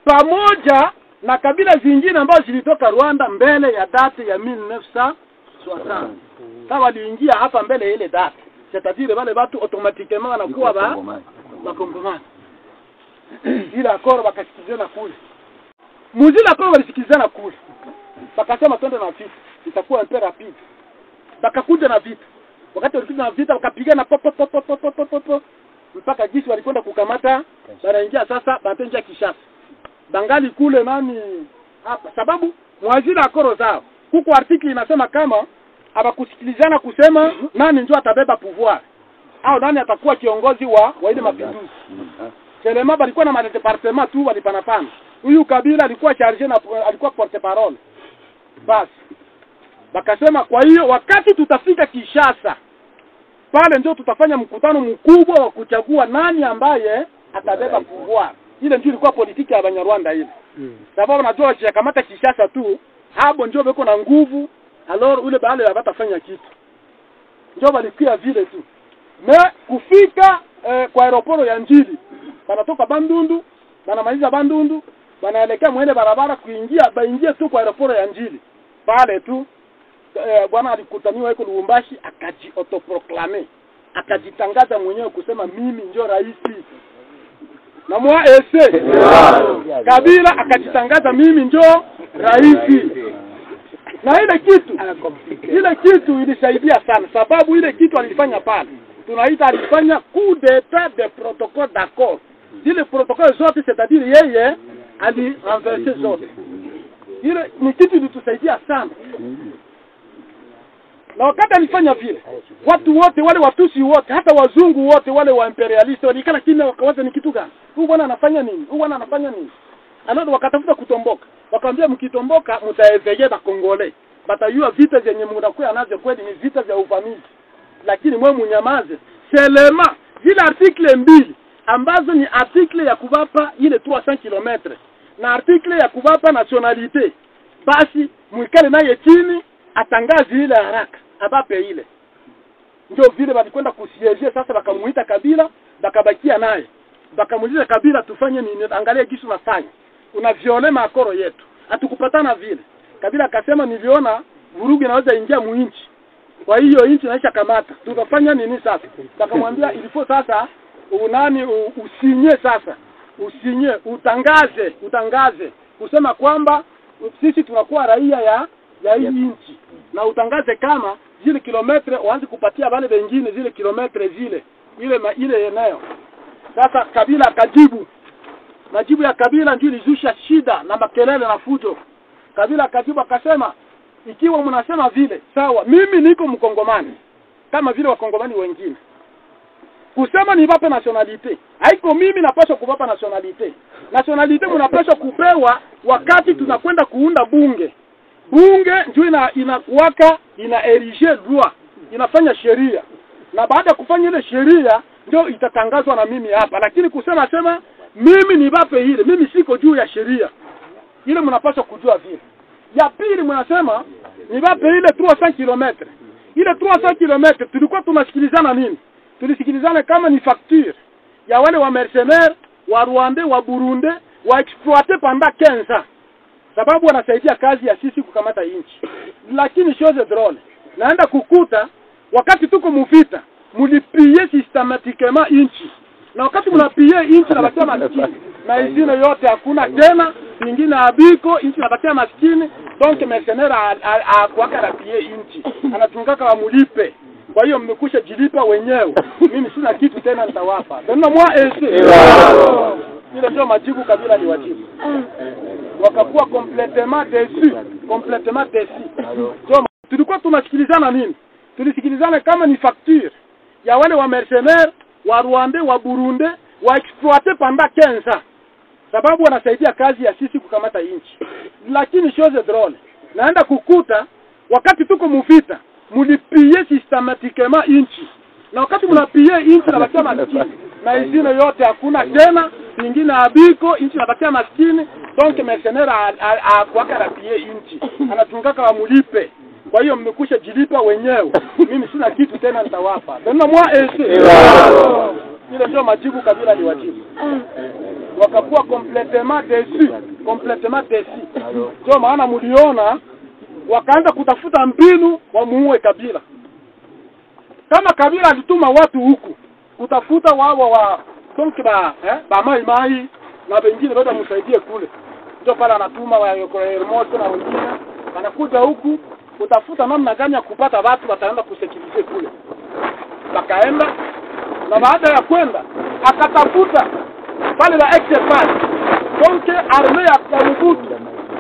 pamoja na kabila zingine ambazo zilitoka Rwanda mbele ya date ya 1960. Sawa, waliingia hapa mbele ile date. C'est-à-dire wale watu automatiquement wanakuwa ba Kongomani. Ile akoro bakasikizana kule. Muzila akoro walisikizana kule. Bakasema twende na vita. Itakuwa un peu rapide. Bakakuja na vita. Wakati walikuja na vita wakapigana pop mpaka jinsi walikwenda kukamata banaingia sasa batenja Kishasa. Bangali kule nani hapa sababu mwazila akoro zao. Huko article inasema kama abakusikilizana kusema nani ndio atabeba pouvoir au nani atakuwa kiongozi wa ile mapinduzi. Selema balikuwa na departement tu walipanapana. Huyu Kabila alikuwa charge na alikuwa porte parole. Basi bakasema kwa hiyo wakati tutafika Kishasa pale ndio tutafanya mkutano mkubwa wa kuchagua nani ambaye atabeba pouvoir. Ile ndio ilikuwa politiki ya Banyarwanda ile. Sababu najua wakikamata Kishasa tu hapo ndio beko na nguvu. Alors ule baale watafanya kitu. Ndio walikuwa vile tu. Na kufika kwa aeroporo ya Njili. Banatoka Bandundu, banamaliza Bandundu, banaelekea mwende barabara baingie tu kwa aeroporo ya Njili. Pale tu bwana alikutaniwa huko Lubumbashi autoproclamer. Akajitangaza mwenyewe kusema mimi ndio rais. Na mwa ese. Kabila akajitangaza mimi ndio rais. Na ile kitu ilisaidia sana sababu ile kitu alifanya pale tunaita alifanya coup d'état de protocole d'accord. Zile protocole zote c'est-à-dire yeye alirenverser zote. Ile ni kitu ilitusaidia sana. Na wakati alifanya vile watu wote wale Watusi wote hata wazungu wote wale wa imperialist walikala kimya wakawaza ni kitu gani? Huyu bwana anafanya nini? Huyu bwana anafanya nini? Alafu wakatafuta kutomboka. Wakamwambia mkitomboka mtaeveye ba Kongole. Batayua vita zenye mnakuwa nazo kweli ni vita vya uvamizi. Lakini mwe munyamaze. Selema zile article 2 ambazo ni article ya kubapa ile 300 km na article ya kubapa nationalité. Basi mwikale naye chini atangaze ile haraka abape ile. Ndio vile walikwenda kusiege sasa bakamuita Kabila bakabakia naye. Bakamuuliza Kabila tufanye nini? Angalia kisu nafanya. Una viole makoro yetu. Hatukupatana vile. Kabila akasema niliona vurugu inaweza ingia muinchi. Kwa hiyo inchi inaisha kamata. Tutafanya nini sasa? Bakamwambia ilifo sasa usinye sasa. Usinye utangaze kusema kwamba sisi tunakuwa raia ya hii inchi. Na utangaze kama zile kilometre waanze kupatia wale wengine zile kilometre zile ile eneo. Sasa Kabila akajibu. Majibu ya Kabila ndio ilizusha shida na makelele na fujo. Kabila akajibu akasema ikiwa mnasema vile sawa mimi niko Mkongomani kama vile Wakongomani wengine. Kusema ni vape nationalité. Haiko mimi napaswa kuvapa nationalité. Nationalité mnapaswa kupewa wakati tunakwenda kuunda bunge. Bunge ndio inakuwaka erige loi, inafanya sheria. Na baada ya kufanya ile sheria ndio itatangazwa na mimi hapa. Lakini kusema mimi ni vape ile, mimi siko juu ya sheria. Ile mnapaswa kujua vile. Ya pili mnasema ni vape ile 300 km. Ile 300 km tulikuwa tunasikilizana nini? Tulisikilizana kama ni facture ya wale wa mercenaires, wa Rwanda, wa Burundi, wa exploiter pendant 15 ans. sababu wanasaidia kazi ya sisi kukamata inchi. Lakini chose drone naenda kukuta wakati tuko muvita mulipie systematiquement inchi, na wakati mnapie inchi na batia maskini na izine yote hakuna tena, nyingine abiko inchi na batia maskini. Donc mercenaire kwa karapie inchi anatungaka wa mulipe. Kwa hiyo mmekusha jilipa wenyewe, mimi sina kitu tena nitawapa. Ndio mwa ese. Ile ndio majibu Kabila ni wajibu. Wakakuwa complètement déçus. So tulikuwa tunasikilizana nini? Tulisikilizana kama ni facture ya wale wa mercenaires wa Rwanda wa Burundi wa exploiter pendant 15 ans. Sababu wanasaidia kazi ya sisi kukamata inchi. Lakini chose drone naenda kukuta wakati tuko muvita mulipie systematiquement inchi, na wakati mnapie inchi na batia maskini na izine yote hakuna tena, nyingine abiko inchi na batia maskini. Donc mercenaire kwa karapie inchi anatungaka wa mulipe. Kwa hiyo mmekusha jilipa wenyewe, mimi sina kitu tena nitawapa. Ndio mwa ese. Ile ndio majibu Kabila ni wajibu. Wakakuwa complètement déçus. Ndio maana muliona wakaanza kutafuta mbinu wamuue Kabila. Kama Kabila alituma watu huku kutafuta wao wa Tonkba ba mai na wengine bado msaidie kule, ndio pala anatuma wa Hermoso na wengine wanakuja huku kutafuta namna gani ya kupata watu wataenda kusekirize kule. Wakaenda, na baada ya kwenda akatafuta pale la XFAL donke arme ya Mobutu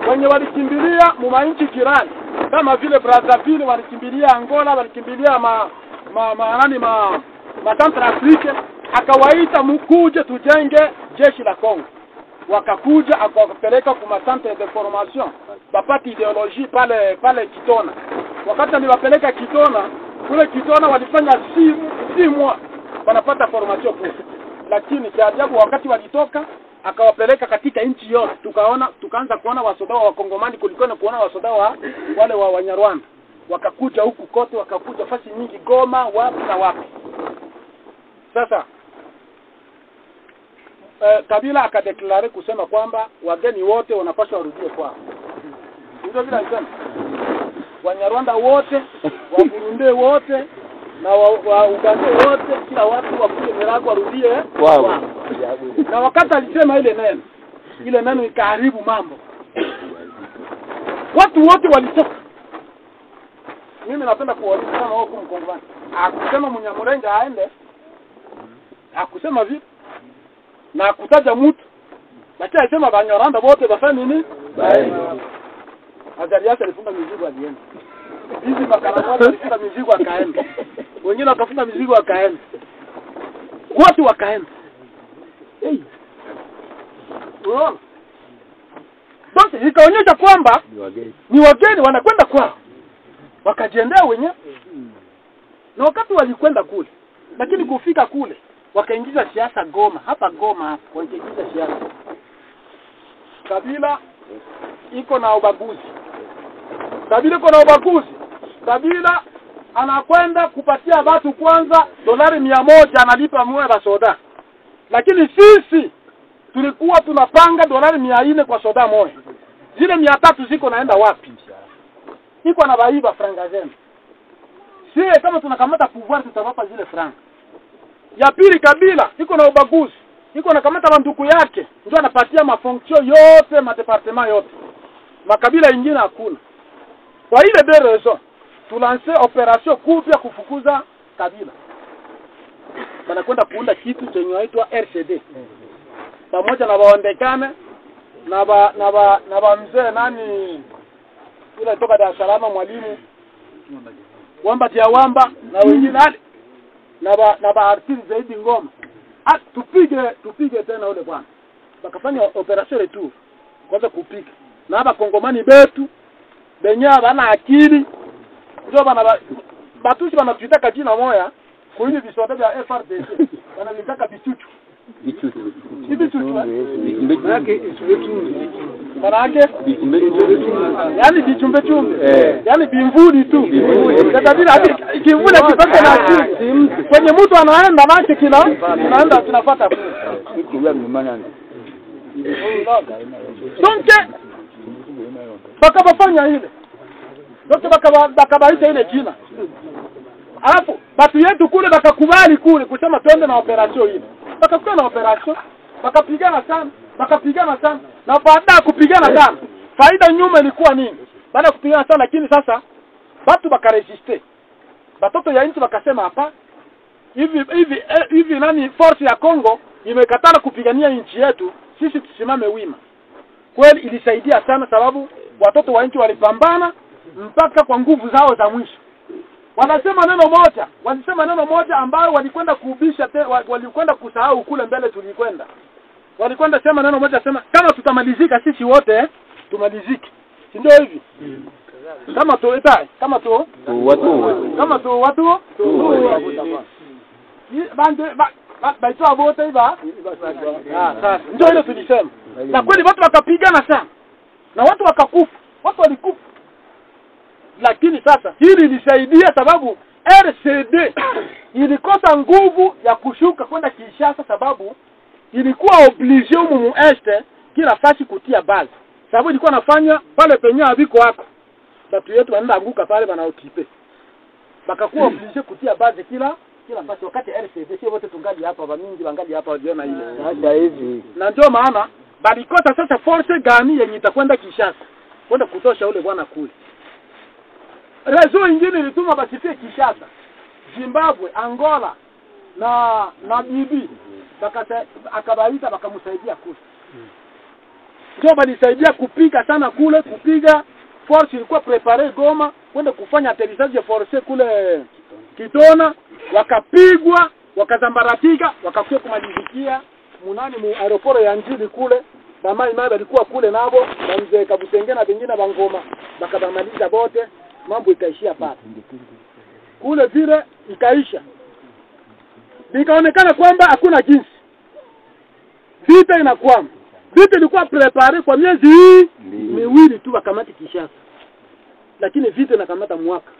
wenye walikimbilia mumainchi jirani kama vile Brazzaville, walikimbilia Angola, walikimbilia Centrafrique. Akawaita mkuje tujenge jeshi la Kongo. Wakakuja akawapeleka kuma centre de formation bapati ideologie pale Kitona. Wakati aliwapeleka Kitona, kule Kitona walifanya 6 mois wanapata formation kule. Lakini cha ajabu wakati walitoka akawapeleka katika nchi yote, tukaanza kuona wasoda wa Kongomani kuliko na kuona wasoda wa wale wa Wanyarwanda. Wakakuja huku kote, wakakuja fasi nyingi, Goma, wapi na wapi. Sasa Kabila akadeklare kusema kwamba wageni wote wanapaswa warudie kwao. Ndio vile alisema. Wanyarwanda wote, wa Burundi wote na wa Uganda wote, kila watu wakuje Mirago warudie kwao. Na wakati alisema ile neno ikaharibu mambo. Watu wote walitoka. Mimi napenda kuwauliza kama wako Mkongomani. Akusema Munyamulenge aende. Akusema vipi? Na akutaja mtu. Lakini alisema Banyarwanda wote bafanya nini? Bye. Azariasa alifunga mizigo alienda. Hizi makalamoto alifunga mizigo akaenda. Wengine wakafunga mizigo akaenda. Wote wakaenda. Unaona? Basi ikaonyesha kwamba ni wageni wanakwenda kwao. Wakajiendea wenyewe. Na wakati walikwenda kule, lakini kufika kule wakaingiza siasa Goma, hapa wakaingiza siasa. Kabila iko na ubaguzi. Kabila anakwenda kupatia watu kwanza $100 analipa mwe wa soda. Lakini sisi tulikuwa tunapanga $400 kwa soda moja. Zile 300 ziko naenda wapi? Iko na baiba franga zenu. Sisi kama tunakamata pouvoir tutawapa zile franga. Ya pili Kabila iko na ubaguzi. Iko na kamata banduku yake, ndio anapatia mafonction yote, madepartement yote. Makabila ingine hakuna. Kwa ile de raison, tulance operation kubwa kufukuza Kabila. Wanakwenda kuunda kitu chenye inaitwa RCD. Pamoja na waondekane na ba mzee nani yule kutoka Dar es Salaam, mwalimu Wamba Diawamba na wengine na ba artist zaidi Ngoma. Tupige tena ule bwana. Bakafanya operation retour. Kwanza kupiga. Na hapa Kongomani betu benya bana akili. Ndio bana batushi banatuitaka jina moya kuini visoda vya FRDC. Wanalitaka bichuchu. Manake yani bichumbe chumbe. Yani bimvuli tu. Sasa bila kivuli kipata na akili. Kwenye mtu anaenda nacho tunaenda tunafuata kule. Donc bakabafanya ile ndio bakabaita ile jina. Alafu watu yetu kule bakakubali kule kusema twende na operation ile. Bakakuwa na operation, bakapigana sana na baada ya kupigana sana faida nyuma ilikuwa nini? Baada ya kupigana sana, lakini sasa watu bakaresiste. Watoto ya nchi wakasema hapa hivi nani force ya Kongo imekatana kupigania nchi yetu, sisi tusimame wima. Kweli ilisaidia sana, sababu watoto wa nchi walipambana mpaka kwa nguvu zao za mwisho. Walisema neno moja ambayo walikwenda kuubisha, walikwenda kusahau kule mbele tulikwenda. Walikwenda sema neno moja, sema kama tutamalizika sisi wote tumalizike. Si ndio hivi? Kama watu bande baitwa bote iba. Sasa ndio ile tulisema. Na kweli watu wakapigana sana. Na watu wakakufa. Watu walikufa. Lakini sasa hili lilisaidia, sababu RCD ilikosa nguvu ya kushuka kwenda Kinshasa, sababu ilikuwa obligé mu este kila fasi kutia base. Sababu ilikuwa nafanya pale penye abiko wako. Watu yetu wanaenda anguka pale wanaokipe. Bakakuwa obligé kutia base kila fasi, wakati RCD sio wote tungali hapa, bamingi bangali hapa wajiona ile. Sasa hivi. Na ndio maana balikosa sasa force gani yenye itakwenda Kinshasa kwenda kutosha ule bwana kule. Rezo ingine ilituma basifie Kinshasa, Zimbabwe, Angola na Bibi. Akabaita bakamsaidia kule. Ndio balisaidia kupiga sana kule, kupiga force ilikuwa prepare Goma kwenda kufanya atterrissage force kule Kitona, wakapigwa, wakazambaratika, wakakuwa kumalizikia munani mu aeroport ya Njili kule. Bamai balikuwa kule nabo, bamzee Kabutenge na bengine bangoma, bakabamaliza bote, mambo ikaishia pale. Kule vile ikaisha. Nikaonekana kwamba hakuna jinsi. Vita inakwama. Vita ilikuwa prepare kwa miezi miwili tu wakamata Kinshasa. Lakini vita inakamata mwaka.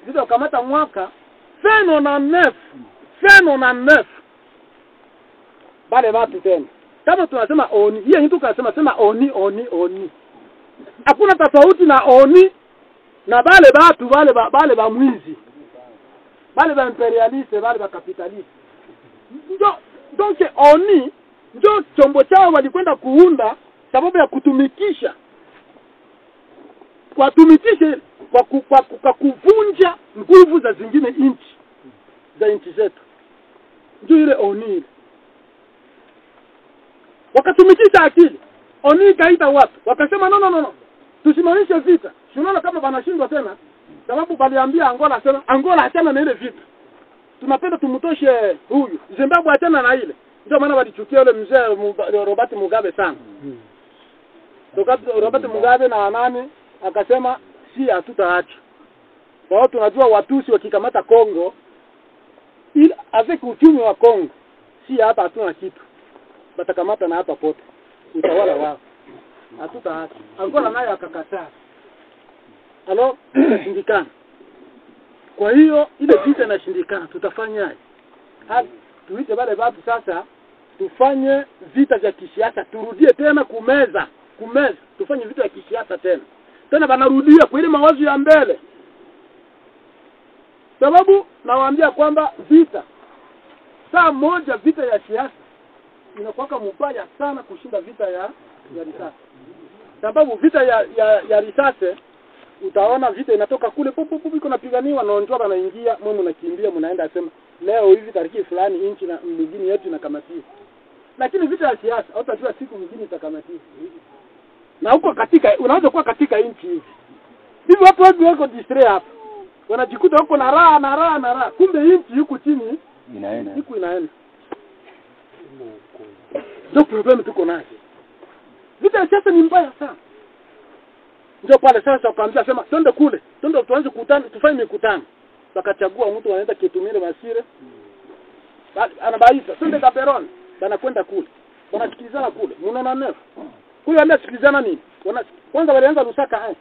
Vita wakamata mwaka feno na nef. Bale watu tena. Kama tunasema oni, hiyo mtu kasema oni. Hakuna tofauti na oni na bale watu bale ba mwizi. Bale ba imperialiste, bale ba capitaliste. Donc oni ndio chombo chao walikwenda kuunda sababu ya kutumikisha. Kwa kuvunja nguvu za zingine nchi zetu. Ndio ile oni. Wakatumikisha akili. Oni kaita watu. Wakasema no. Tusimamishe vita. Unaona kama wanashindwa tena, sababu baliambia Angola achana na ile vita. Tunapenda tumutoshe huyu. Zimbabwe achana na ile. Ndio maana walichukia yule mzee Robert Mugabe sana. Robert Mugabe na nani akasema si hatutaacha. Kwa hiyo tunajua Watusi wakikamata Kongo, ili avec uchumi wa Kongo, si hapa hatuna kitu. Batakamata na hapa pote. Utawala wao. Hatutaacha. Angola nayo akakataa. Halo, inashindikana. Kwa hiyo ile vita inashindikana, tutafanyaje? Tuite wale watu sasa tufanye vita vya kisiasa, turudie tena kumeza, tufanye vita vya kisiasa tena. Tena banarudia kwa ile mawazo ya mbele. Sababu nawaambia kwamba saa moja vita ya siasa inakuwa mbaya sana kushinda vita ya risasi. Sababu vita ya risasi utaona vita inatoka kule pupu iko napiganiwa na ondoa wanaingia, mimi nakimbia mnaenda asema leo hivi tariki fulani inchi na mwingine yetu inakamatia. Lakini vita ya siasa hautajua siku nyingine itakamatia. Na huko katika unaweza kuwa katika inchi hivi. Hivi watu wengi wako distray hapa. Wanajikuta huko na raha. Kumbe inchi yuko chini inaenda. Ndio problem tuko nayo. Vita ya siasa ni mbaya sana. Ndio pale sasa wakaanza sema twende kule, twende tuanze kukutana, tufanye mikutano. Wakachagua mtu anaenda Kitumire Masire. Anabaita twende Gaborone, banakwenda kule. Wanasikilizana kule. Munaona nefu. Huyo anasikilizana nini? Kwanza walianza Lusaka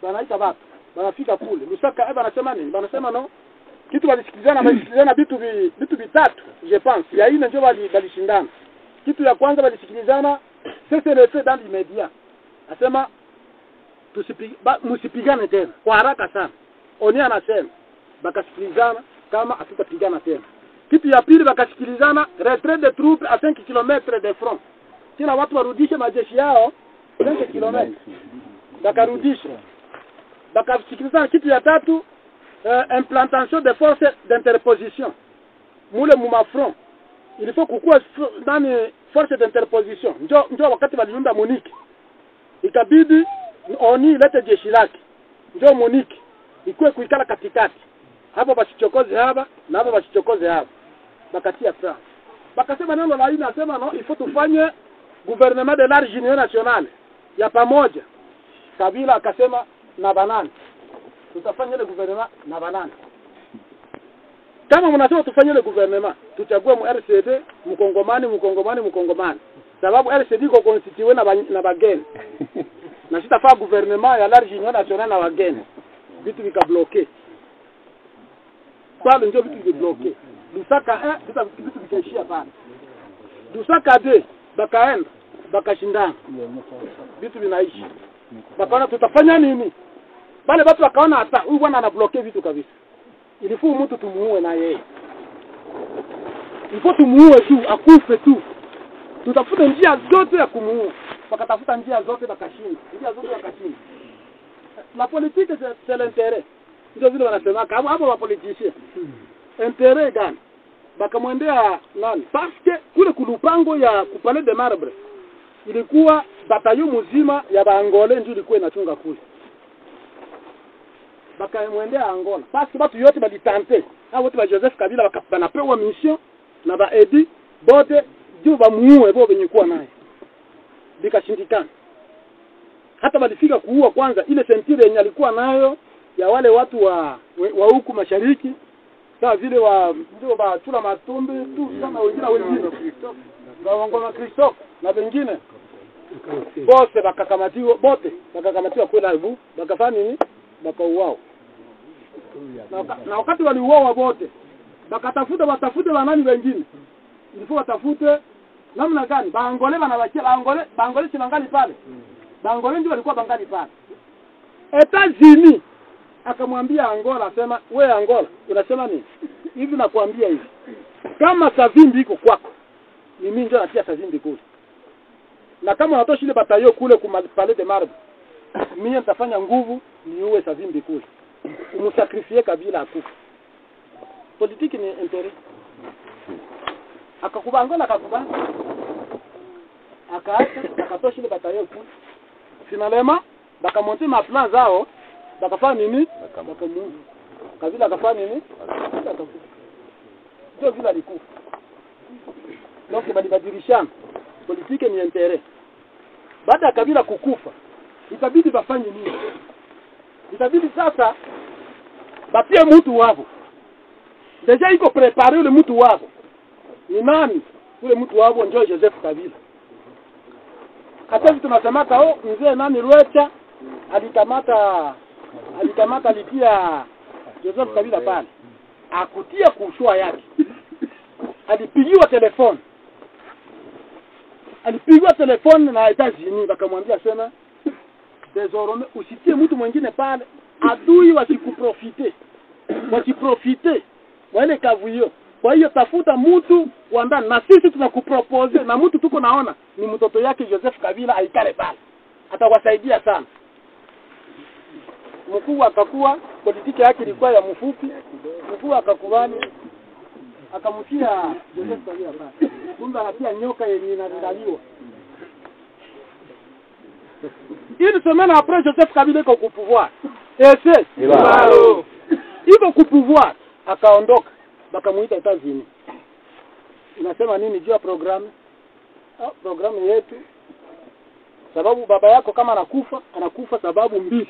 Banaita watu. Banafika kule. Lusaka banasema nini? Banasema no. Kitu walisikilizana vitu vitatu, je pense. Ya ine ndio walishindana. Kitu ya kwanza walisikilizana c'est le fait dans l'immédiat. Asema msipigane tena kwa haraka sana. Oni anasema bakasikilizana kama hatutapigana tena. Kitu ya pili bakasikilizana retrait de troupes à 5 km de front. Kila watu warudishe majeshi yao 5 km. Bakarudisha. Bakasikilizana. Kitu ya tatu implantation de forces d'interposition. Mule mumafront. Il faut kukua ndani force d'interposition. Ndio wakati waliunda Munich. Ikabidi oni lete jeshi lake. Ndio Munich ikuwe kuikala katikati. Hapo basichokoze hapa na hapo basichokoze hapa. Bakatia France. Bakasema neno la ina nasema no, il faut tufanye gouvernement de large union nationale ya pamoja. Kabila akasema na banani. Tutafanya ile gouvernement na banani. Kama mnasema tufanye ile gouvernement, tuchague mu RCD, mkongomani. Sababu RCD iko constitué na bageni. Na sitafaa gouvernement ya large union nationale na bageni. Vitu vikabloke. Pale ndio vitu vibloke. Lusaka vitu vikaishia pale. Lusaka bakaenda, bakashindana. Vitu vinaishi. Bakaona tutafanya nini? Bale watu wakaona hata huyu bwana anabloke vitu kabisa. Ilifuu mtu tumuue na yeye. Ilifuu tumuue tu, akufe tu. Tutafute njia zote ya kumuua. Wakatafuta njia zote bakashinda. La politique c'est l'intérêt. Ndio vile wanasema kama hapo wa politiciens. Intérêt gani? Bakamwendea nani? Parce que kule kulupango ya kupale de marbre ilikuwa batayo mzima ya Baangole ndio ilikuwa inachunga kule. Bakamwendea Angola. Parce que watu yote balitante. Hao wote wa Joseph Kabila wakapanapewa mission na ba Edi bote juu bamuue bo benye kuwa naye. Bikashindikana. Hata walifika kuua kwanza ile sentire yenye alikuwa nayo ya wale watu wa huku mashariki kama vile ndio Chula Matumbi tu kama wengine Ngoma Christophe na wengine bote bakakamatiwa kwenda hivu bakafanya nini bakauao na wakati waliuao wote watafute wanani wengine ilikuwa watafute namna gani Baangole wanawakia Baangole si bangali pale Baangole ndio walikuwa bangali pale Etats-Unis akamwambia Angola asema wewe Angola unasema nini hivi nakwambia hivi kama Savimbi iko kwako mimi ndio natia Savimbi kule na kama unatoshi ile batayo kule ku Palais de Marbre mimi nitafanya nguvu niue Savimbi kule umsakrifie Kabila akufa politiki ni intérêt akakubanga akatoshi ile batayo kule finalement bakamonte ma plan zao bakafanya nini bakamu Kabila akafanya nini ndio vile alikufa donc balibadilishana politiki ni intérêt baada ya Kabila kukufa itabidi bafanye nini itabidi sasa batie mtu wao deja iko prepare ule mtu wao ni nani ule mtu wao ndio Joseph Kabila hata tunasema mzee nani Rwecha alikamata litia Joseph Kabila pale akutia kushua yake alipigiwa telefoni na Etats-Unis bakamwambia sema désormais usitie mtu mwingine pale adui wasiprofite wale kavuyo kwa hiyo tafuta mtu wa ndani na sisi tunakupropose na mtu tuko naona ni mtoto yake Joseph Kabila aikale pale atawasaidia sana mkuu akakuwa politiki yake ilikuwa ya mfupi mkuu akakubali akamtia Joseph Kabila pale kumbe anatia nyoka yenye inadaliwa Une semaine après, Joseph Kabila iko ku pouvoir. Ese, iko ku pouvoir, akaondoka, bakamuita Etats-Unis. Inasema nini juu ya programu? Programu yetu. Sababu baba yako kama anakufa sababu mbili.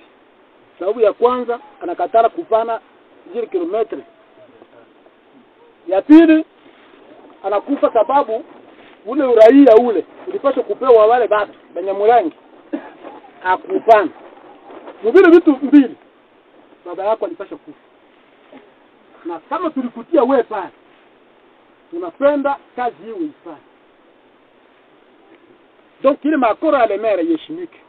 Sababu ya kwanza, anakatala kupana 0 kilometre. Ya pili, anakufa sababu ule uraia ulipaswa kupewa wale watu, Banyamurangi. Akupana. Mbili vitu mbili. Baba yako alipaswa kufa. Na kama tulikutia wewe pale, tunapenda kazi hiyo ifanye. Donc ile makoro ya lemere yeshimike.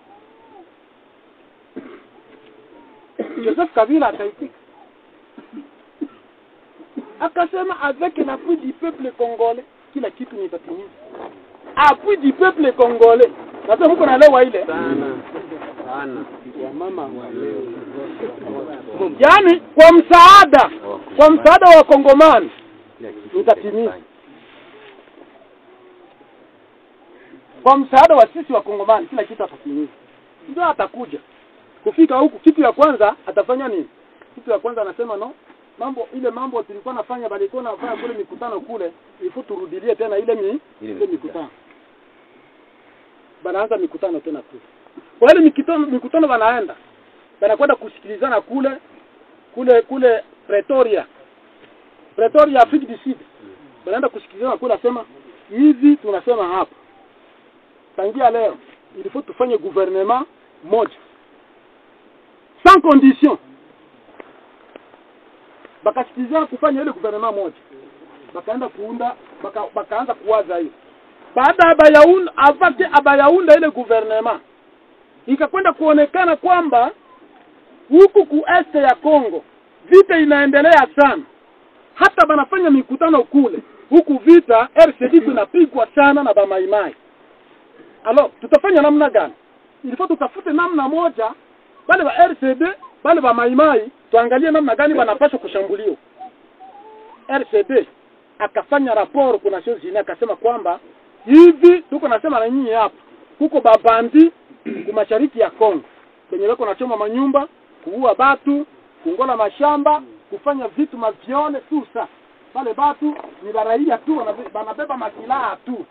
Joseph Kabila akaitika. Akasema avec l'appui du peuple congolais kila kitu nitatimiza. Appui du peuple congolais. Sasa mko naelewa ile? Sana. Wa mama wa leo. Yaani kwa msaada wa Kongomani nitatimiza. Kwa msaada wa sisi wa Kongomani kila kitu atatimiza. Ndio atakuja. Kufika huku kitu ya kwanza atafanya nini? Kitu ya kwanza anasema no. Mambo tulikuwa nafanya balikuwa nafanya kule mikutano kule, ifo turudilie tena ile mikutano. Banaanza mikutano tena kule. Kwa ile mikutano banakwenda kusikilizana kule Pretoria, Afrika du Sud. Banaenda kusikilizana kule, asema hivi tunasema hapa. Tangia leo ilifo tufanye gouvernement moja. Sans condition. Bakasikilizana kufanya ile gouvernement moja. Bakaenda bakaanza kuwaza hiyo. Baada abayaunda ile gouvernement ikakwenda kuonekana kwamba huku ku este ya Kongo vita inaendelea sana. Hata banafanya mikutano kule. Huku vita RCD inapigwa sana na bamaimai. Alors, tutafanya namna gani? Ilifaa tutafute namna moja bale ba RCD, bale bamaimai, tuangalie namna gani wanapaswa kushambuliwa. RCD akafanya rapport kuna Nations Unies akasema kwamba hivi tuko nasema na nyinyi hapa huko babandi kumashariki ya Kongo kwenye wako nachoma manyumba, kuua batu, kungola mashamba, kufanya vitu mavione tusa. Pale batu ni baraia tu wanabeba makilaha tu.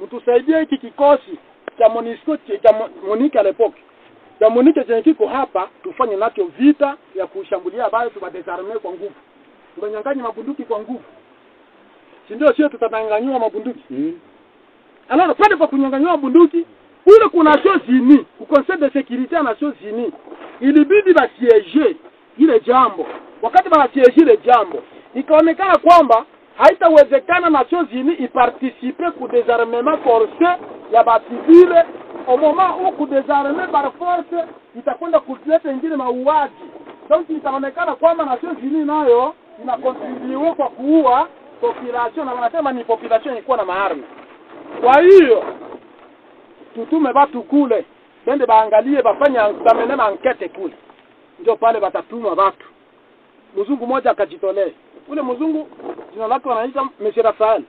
Mtusaidie hiki kikosi cha MONUSCO cha Monique à l'époque. Cha Monique chenye kiko hapa tufanye nacho vita ya kushambulia bale tubadesarme kwa nguvu. Tubanyanganye mabunduki kwa nguvu. Si ndio sio tutatanganywa mabunduki? Alors pale kwa kunyanganywa mabunduki, ule kuna Nations Unies, ku Conseil de sécurité ya Nations Unies, ilibidi basiege ile jambo. Wakati banasiege ile jambo, ikaonekana kwamba haitawezekana Nations Unies iparticiper ku désarmement forcé ya basivile au moment où ku désarmer par force itakwenda kuleta ingine mauaji. Donc itaonekana kwamba Nations Unies nayo inakontribue kwa kuua population, na wanasema ni population ilikuwa na maarmi. Kwa hiyo tutume watu kule bende baangalie bamenema ankete kule. Ndio pale batatuma watu. Mzungu mmoja akajitolea. Ule mzungu jina lake wanaita Monsieur Raphael.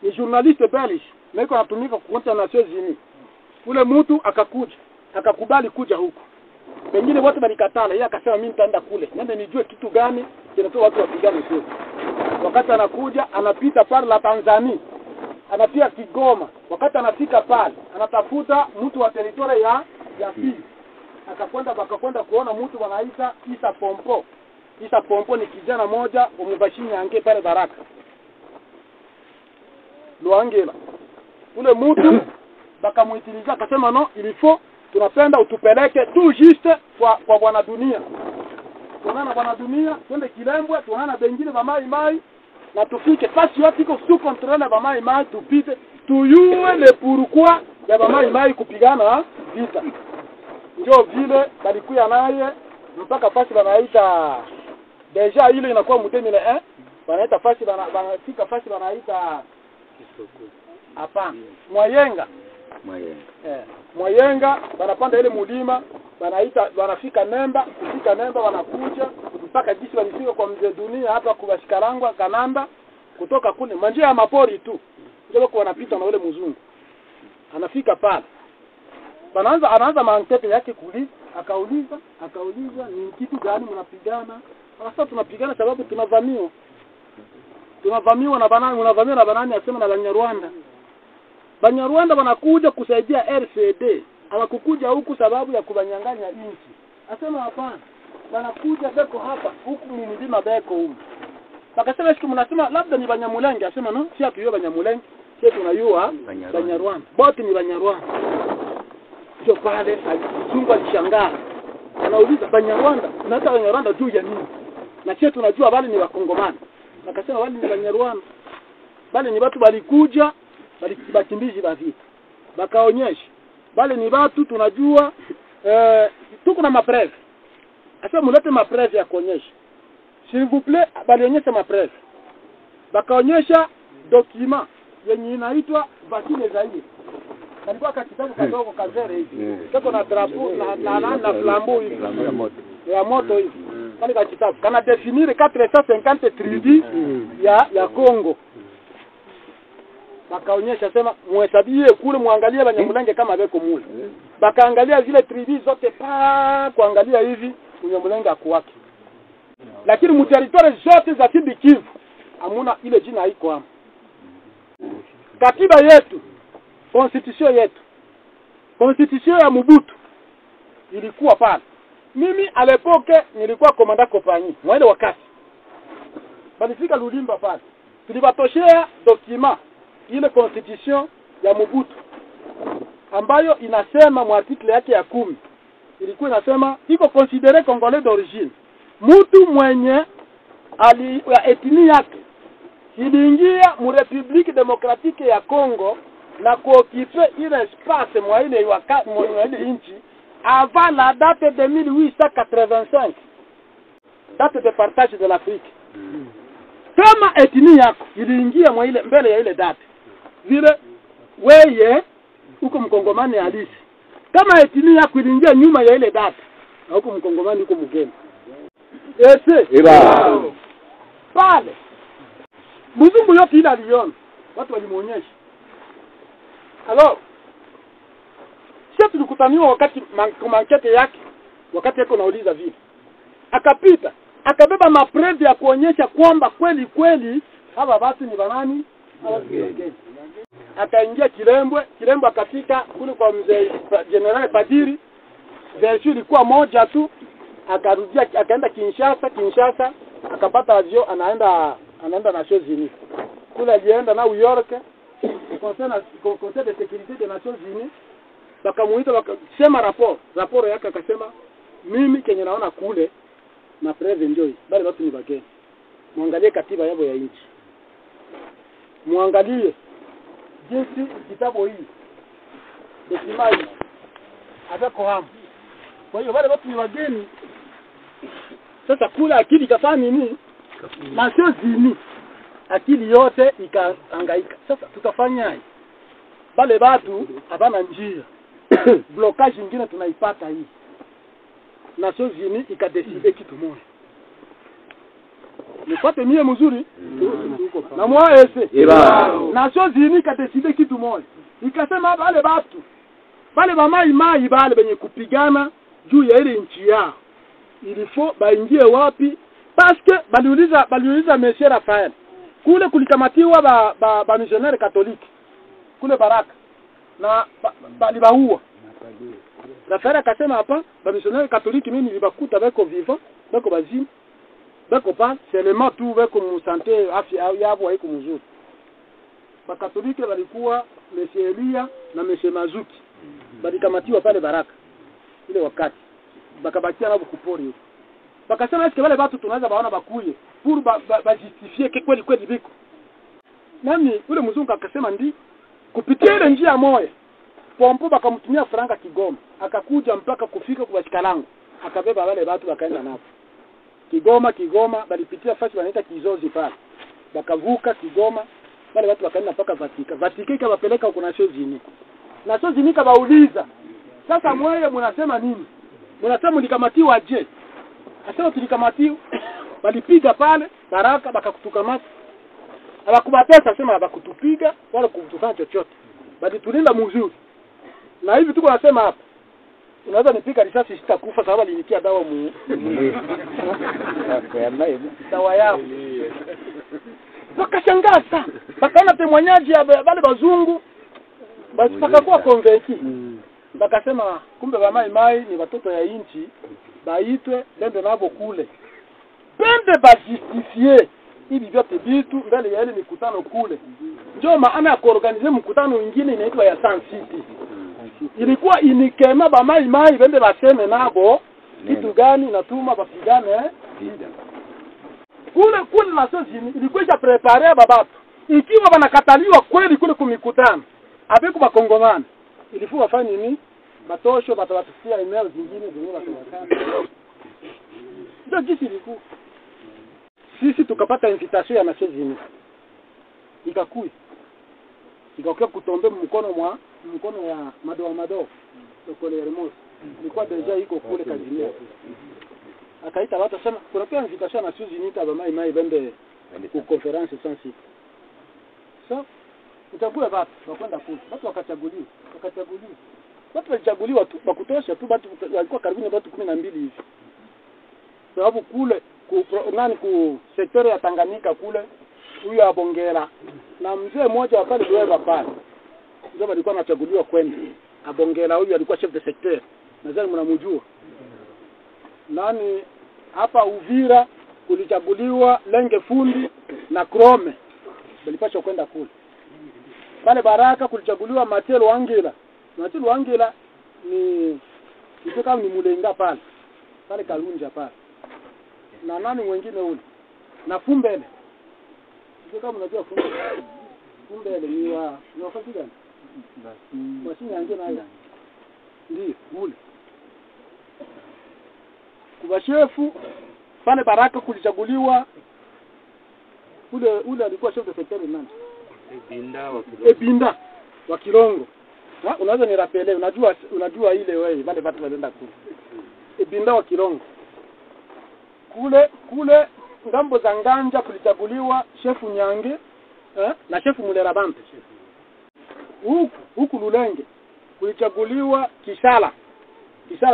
Ni journaliste belge, na yuko anatumika kwa Nations Unies. Ule mtu akakuja, akakubali kuja huku. Wengine wote balikatala, yeye akasema mimi nitaenda kule. Nende nijue kitu gani kinatoa watu wapigane kule. Wakati anakuja, anapita pale la Tanzania. Anapia Kigoma. Wakati anafika pale, anatafuta mtu wa teritoria ya pili. Bakakwenda kuona mtu wanaita Isa Pompo. Isa Pompo ni kijana moja umubashini ange pale Baraka. Luangela. Ule mtu bakamuitiliza akasema no, ilifo tunapenda utupeleke tu juste kwa bwana dunia. Tunaona bwana dunia, twende Kilembwe, tunaona bengine ba mai na tufike fasi yote iko sous contrôle ba mai tupite, tuyue le pourquoi ya ba mai kupigana vita. Ndio vile balikuya naye mpaka fasi banaita deja ile inakuwa mutemi le banaita fasi banafika fasi banaita Kisoko. Hapana, Mwayenga. Mwayenga banapanda ile mulima wanafika Nemba, kufika Nemba wanakuja mpaka jinsi walifika kwa mzee dunia hapa kubashikarangwa Kananda, kutoka kule manjia ya mapori tu ndio kwa wanapita na ule mzungu anafika pale anaanza maankete yake kuuliza, akauliza ni kitu gani mnapigana? Sasa tunapigana sababu tunavamiwa na banani asema na Banyarwanda. Banyarwanda wanakuja kusaidia RCD. Hawakukuja huku sababu ya kubanyanganya nchi. Asema hapana. Wanakuja beko hapa huku mlima beko huko. Bakasema siku mnasema labda ni Banyamulenge, asema no, si atuyo Banyamulenge, sisi tunayua Banyarwanda. Bote ni Banyarwanda. Sio pale mzungu alishangaa. Anauliza Banyarwanda, tunataka Banyarwanda juu ya nini? Na sisi tunajua wale ni Wakongomani. Akasema wale ni Banyarwanda. Bali ni watu balikuja bakimbizi ba vita. bakaonyesha bale ni watu tunajua tuko na mapreve. Asa mulete mapreve ya kuonyesha. S'il vous plaît, balionyesha mapreve. Bakaonyesha document yenye inaitwa Basile Zaire. Kalikuwa kitabu kadogo kazere hivi. Kako na drapeau na flambeau hivi. Ya moto hivi. Kale ka kitabu kana définir 450 tribus ya Congo. Bakaonyesha sema muhesabie kule muangalie Banyamulenge kama beko mule. Bakaangalia zile tribus zote kuangalia hivi Banyamulenge akuwake. Lakini mu territoire zote za Sud Kivu hamuna ile jina haiko hapo. Katiba yetu, constitution yetu, constitution ya Mobutu ilikuwa pale. Mimi à l'époque nilikuwa komanda kompani, mwende wakati. Balifika Lulimba pale. Tulibatoshea document ile constitution ya Mobutu ambayo inasema mu article yake ya 10. Ilikuwa inasema iko considéré congolais d'origine. Mtu mwenye ya etini yake iliingia mu Republique Democratique ya Congo na kuokipe ile espace mwa ile wakati mwa ile inchi avant la date de 1885, date de partage de l'Afrique. Kama etini yako iliingia mwa ile mbele ya ile date, vile weye uko mkongomani halisi. Kama etini yako iliingia nyuma ya ile date, na uko mkongomani uko mgeni. Ese pale mzungu yote ile aliona, watu walimuonyesha. Alors sisi tulikutaniwa wakati mankete yake, wakati yako nauliza vile. Akapita, akabeba mapreve ya kuonyesha kwamba kweli kweli hawa watu ni banani? Akaingia Kilembwe akafika kule kwa mzee General Padiri. Version ilikuwa moja tu, akarudia akaenda Kinshasa, akapata avion anaenda Nations Unies. Kule alienda na New York, Conseil de sécurité des Nations Unies. Bakamuita wakasema rapport yake, akasema mimi kenye naona kule na preve enjoy bali watu ni bageni. Muangalie katiba yao ya nchi, muangalie jinsi kitabu hii desimai atako hamu. Kwa hiyo wale watu ni wageni. Sasa kula akili kafanya nini? Nations Unies akili yote ikahangaika. Sasa tutafanyaje? Bale watu hapana njia. Blocage nyingine tunaipata hii. Nations Unies ikadecide kitu moja. Nipate mie mzuri na mwaese. Nations Unies ikadecide kitu moja. Ikasema bale watu bale mai bale benye kupigana juu ya ile nchi yao ilifo baingie wapi? Paske baliuliza Monsieur Raphael kule kulikamatiwa ba missionnaire katoliki kule Baraka na balibaua. Raphael akasema hapa ba missionnaire katoliki mimi nilibakuta beko vivant beko bazima beko pas seulement tout beko mu santé afya yao haiko mzuri. Ba katoliki walikuwa Monsieur Elia na Monsieur Mazuki balikamatiwa pale Baraka ile wakati bakabakia na kupori huko. Bakasema eske wale watu tunaweza baona bakuye pour justifier kweli biko. Nani ule mzungu akasema ndi kupitia ile njia moja. Pompo bakamtumia franga Kigoma. Akakuja mpaka kufika kwa Chikalango. Akabeba wale watu wakaenda nao. Kigoma balipitia fasi wanaita Kizozi pale. Bakavuka Kigoma, wale watu wakaenda mpaka Vatika. Vatika ikawapeleka huko Nations Unies. Nations Unies kabauliza, sasa mwewe mnasema nini? Mnasema mlikamatiwa je? Asema tulikamatiwa. Walipiga pale Baraka bakakutukamata. Abakubatesa sema abakutupiga wala kutufanya chochote. Bali tulinda mzuri. Na hivi tuko nasema hapa. Unaweza nipika risasi sitakufa sababu alinitia dawa dawa yao. Wakashangaza. Bakaona temwanyaji ya wale wazungu. Basi pakakuwa konvenki. Bakasema kumbe wa mai ni watoto ya inchi baitwe bende nabo kule. Bende bajustifie hivi vyote vitu mbele ya ile mikutano kule. Ndio maana ya kuorganize mkutano mwingine inaitwa ya Sun City. Ilikuwa inikema ba mai bende baseme nabo kitu gani natuma bapigane. Kule na sasa ilikuwa prepare babatu. Ikiwa wanakataliwa kweli kule kumikutano, abeku bakongomani ilifua wafanye nini? Batosho batawatusia email zingine zenyewe watawakana. Ndio jinsi ilikuwa. Sisi tukapata invitation ya Nations Unies. Ikakuja kutombe mkono ya madoa Sokole Hermos. Ilikuwa deja iko kule Kazimia. Akaita watu sana kuna pia invitation na Nations Unies aba mai bende ku conference sensitive. So utakuwa watu wakwenda kule. Watu wakachaguliwa. Watu walichaguliwa tu bakutosha tu, watu walikuwa karibu watu 12 hivi. Sababu kule ku sekta ya Tanganyika kule huyu Abongera na mzee mmoja wa pale Dueva pale ndio walikuwa wanachaguliwa kwenda. Abongera huyu alikuwa chef de secteur, nadhani mnamjua. Nani hapa Uvira kulichaguliwa Lenge Fundi na Krome walipaswa kwenda kule. Pale Baraka kulichaguliwa Matelo Wangela. Matelo Wangela ni kama ni Mulenga pale Kalunja pale. Na nani mwingine ule? Na Fumbele. Kama unajua Fumbele ni wafasi gani? Basi nyange na haya. Ndio ule. Kwa shefu pale Baraka kulichaguliwa ule alikuwa chef de secteur nani? Ebinda wa Kirongo. Unaweza ni rapele, unajua ile wewe wale watu wanaenda kule. Ebinda wa Kirongo. Kule ngambo za Nganja kulichaguliwa shefu Nyange na shefu Mulerabampe. Huku Lulenge kulichaguliwa Kisala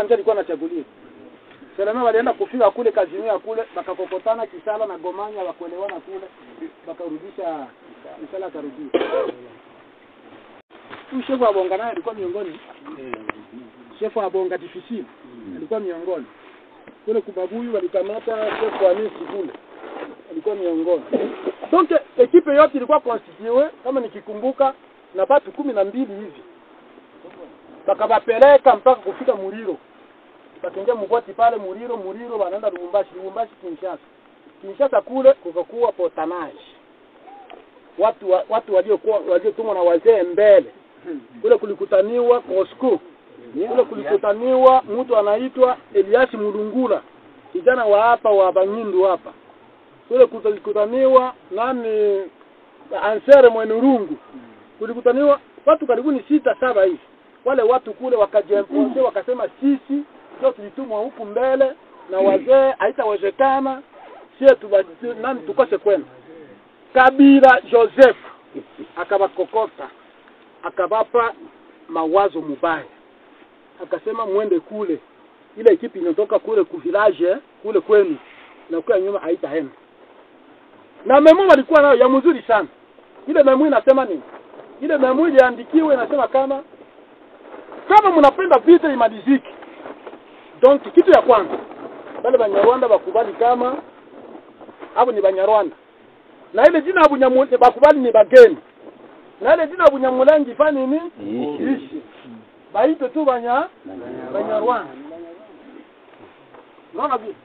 ndio alikuwa anachaguliwa. Selema walienda kufika kule Kazimia kule bakakokotana Kisala na Gomanya wakuelewana kule bakarudisha Kisala karudi. Shefu wa Bonga naye alikuwa miongoni. Shefu wa Bonga difficile alikuwa miongoni. Kule Kubabuyu walikamata shefu wa Misi kule. Alikuwa miongoni. Donc ekipe yote ilikuwa constituée kama nikikumbuka na watu 12 hivi. Bakabapeleka mpaka kufika Muriro. Bakaingia Mugoti pale Muriro wanaenda Lubumbashi Kinshasa kule kukakuwa potanage. Watu waliotumwa na wazee mbele. Kule kulikutaniwa Cosco. Kule kulikutaniwa mtu anaitwa Elias Mulungula, kijana wa hapa wa Banyindu hapa. Kule kulikutaniwa nani Ansere Mwenurungu. Kulikutaniwa watu karibuni 6-7 hivi. Wale watu kule wakajemponse wakasema sisi ndio tulitumwa huku mbele na wazee haitawezekana sisi nani tukose kwenda. Kabila Joseph akabakokota akabapa mawazo mubaya. Akasema muende kule. Ile ekipi inatoka kule ku village kule kwenu na kwa nyuma haitaenda. Na memo walikuwa nayo ya mzuri sana. Ile memo inasema nini? Ile memo iliandikiwa inasema kama mnapenda vita imalizike. Donc kitu ya kwanza wale Banyarwanda bakubali kama hapo ni Banyarwanda. Na ile jina Abunyamulengi bakubali ni bageni. Na ile jina Abunyamulengi fani nini? Ishi. Baito tu Banyarwanda. Naona vipi?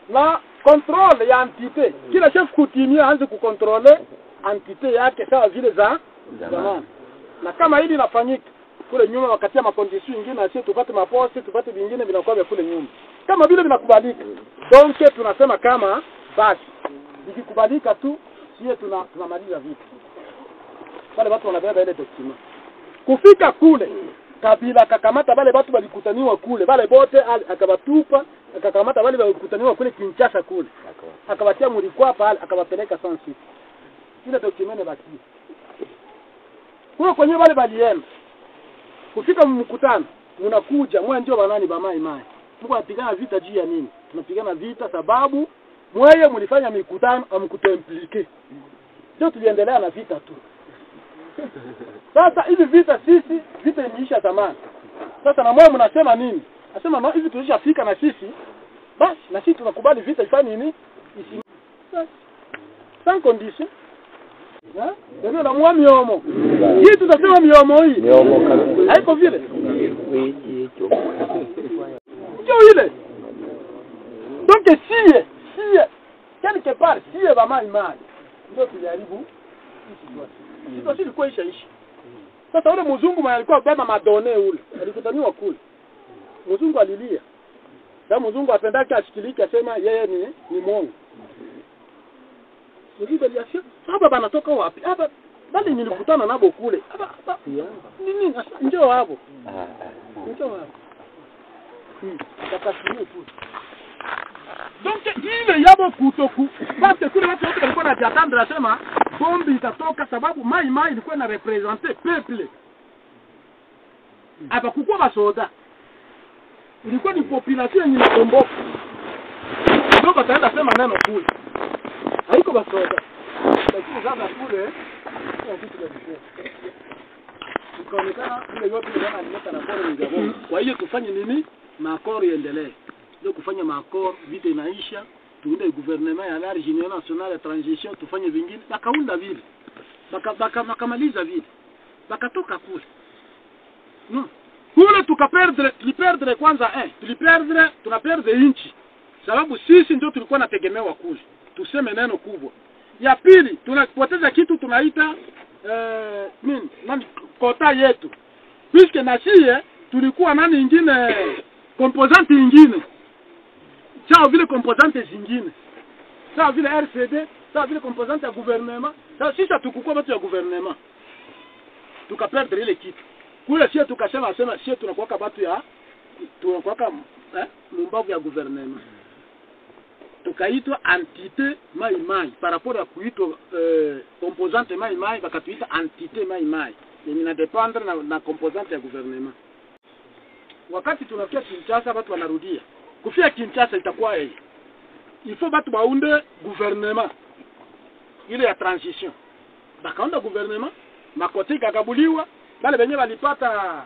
Na control ya entité. Kila chef coutumier aanze kucontrôler entité yake sawa vile za zamani. Na kama hili linafanyika kule nyuma wakati ya makondisio nyingine na sisi tupate maposte, tupate vingine vinakuwa vya kule nyuma. Kama vile vinakubalika. Donc tunasema kama basi ikikubalika tu sisi tunamaliza vitu. Wale watu wanabeba ile document. Kufika kule Kabila akakamata wale watu walikutaniwa kule, wale bote akabatupa, akakamata wale walikutaniwa kule Kinshasa kule. Akawatia Murikwa pale, akawapeleka Sansi. Ile document baki. Kwa kwenye wale balienda. Kufika mkutano, mnakuja, mwe ndio banani ba mai. Mungu anapigana vita juu ya nini? Tunapigana vita sababu mweye mlifanya mikutano amkutemplike. Ndio tuliendelea na vita tu. Sasa hivi vita imeisha zamani. Sasa na mweye mnasema nini? Nasema no hivi tulishafika na sisi. Basi na sisi tunakubali vita ifanye nini? Sans condition. Ndio na mwa miomo. Hii tutasema miomo hii. Miomo kabisa. Haiko vile. Ndio ile. Donc sie quelque part sie ba mai. Ndio tujaribu situation ilikuwa ishi. Sasa ule mzungu mwenye alikuwa beba madone ule, alikutaniwa kule. Mzungu alilia. Sasa mzungu apendake ashikilike asema yeye ni mwongo. Mzungu aliasema, "Hapa banatoka wapi? Hapa bali nilikutana nabo kule." Hapa nini? Njoo hapo. Njoo hapo. Takasimu tu. Donc ile yabo kutoku. Basi kule watu wote walikuwa wanatandra nasema bombi itatoka sababu mai ilikuwa na representer peuple. Hapa kukua basoda. Ilikuwa ni population yenye inakomboka. Ndio bataenda sema neno kule. Haiko basoda. Lakini sasa kule kwa kitu kile. Ikaonekana ile yote ndio analeta na kore ni Gabon. Kwa hiyo tufanye nini? Makoro iendelee. Ndio kufanya makoro, vita inaisha, tuunde gouvernement ya la Union nationale de transition, tufanye vingine, bakaunda vile. Bakamaliza vile. Bakatoka kule. No. Kule tuliperdre kwanza tunaperdre inchi. Sababu sisi ndio tulikuwa nategemewa kule. Tuseme neno kubwa. Ya pili, tunapoteza kitu tunaita kota yetu. Puisque na sie tulikuwa nani ingine composante ingine. Sawa vile composante zingine. Sawa vile RCD, sawa vile composante ya gouvernement. Sasa sisi tukukua watu ya gouvernement. Tukaperdre ile kitu. Kule sie tukasema sie tunakuwa watu ya mumbavu ya gouvernement. Tukaitwa entité mai par rapport à kuitwa composante mai bakatuita entité mai yenye na dependre na composante ya gouvernement. Wakati tunafika Kinshasa watu wanarudia. Kufia Kinshasa itakuwa hii. Il faut batu baunde gouvernement ile ya transition. Bakaunda gouvernement, makoti kakabuliwa, bale benye walipata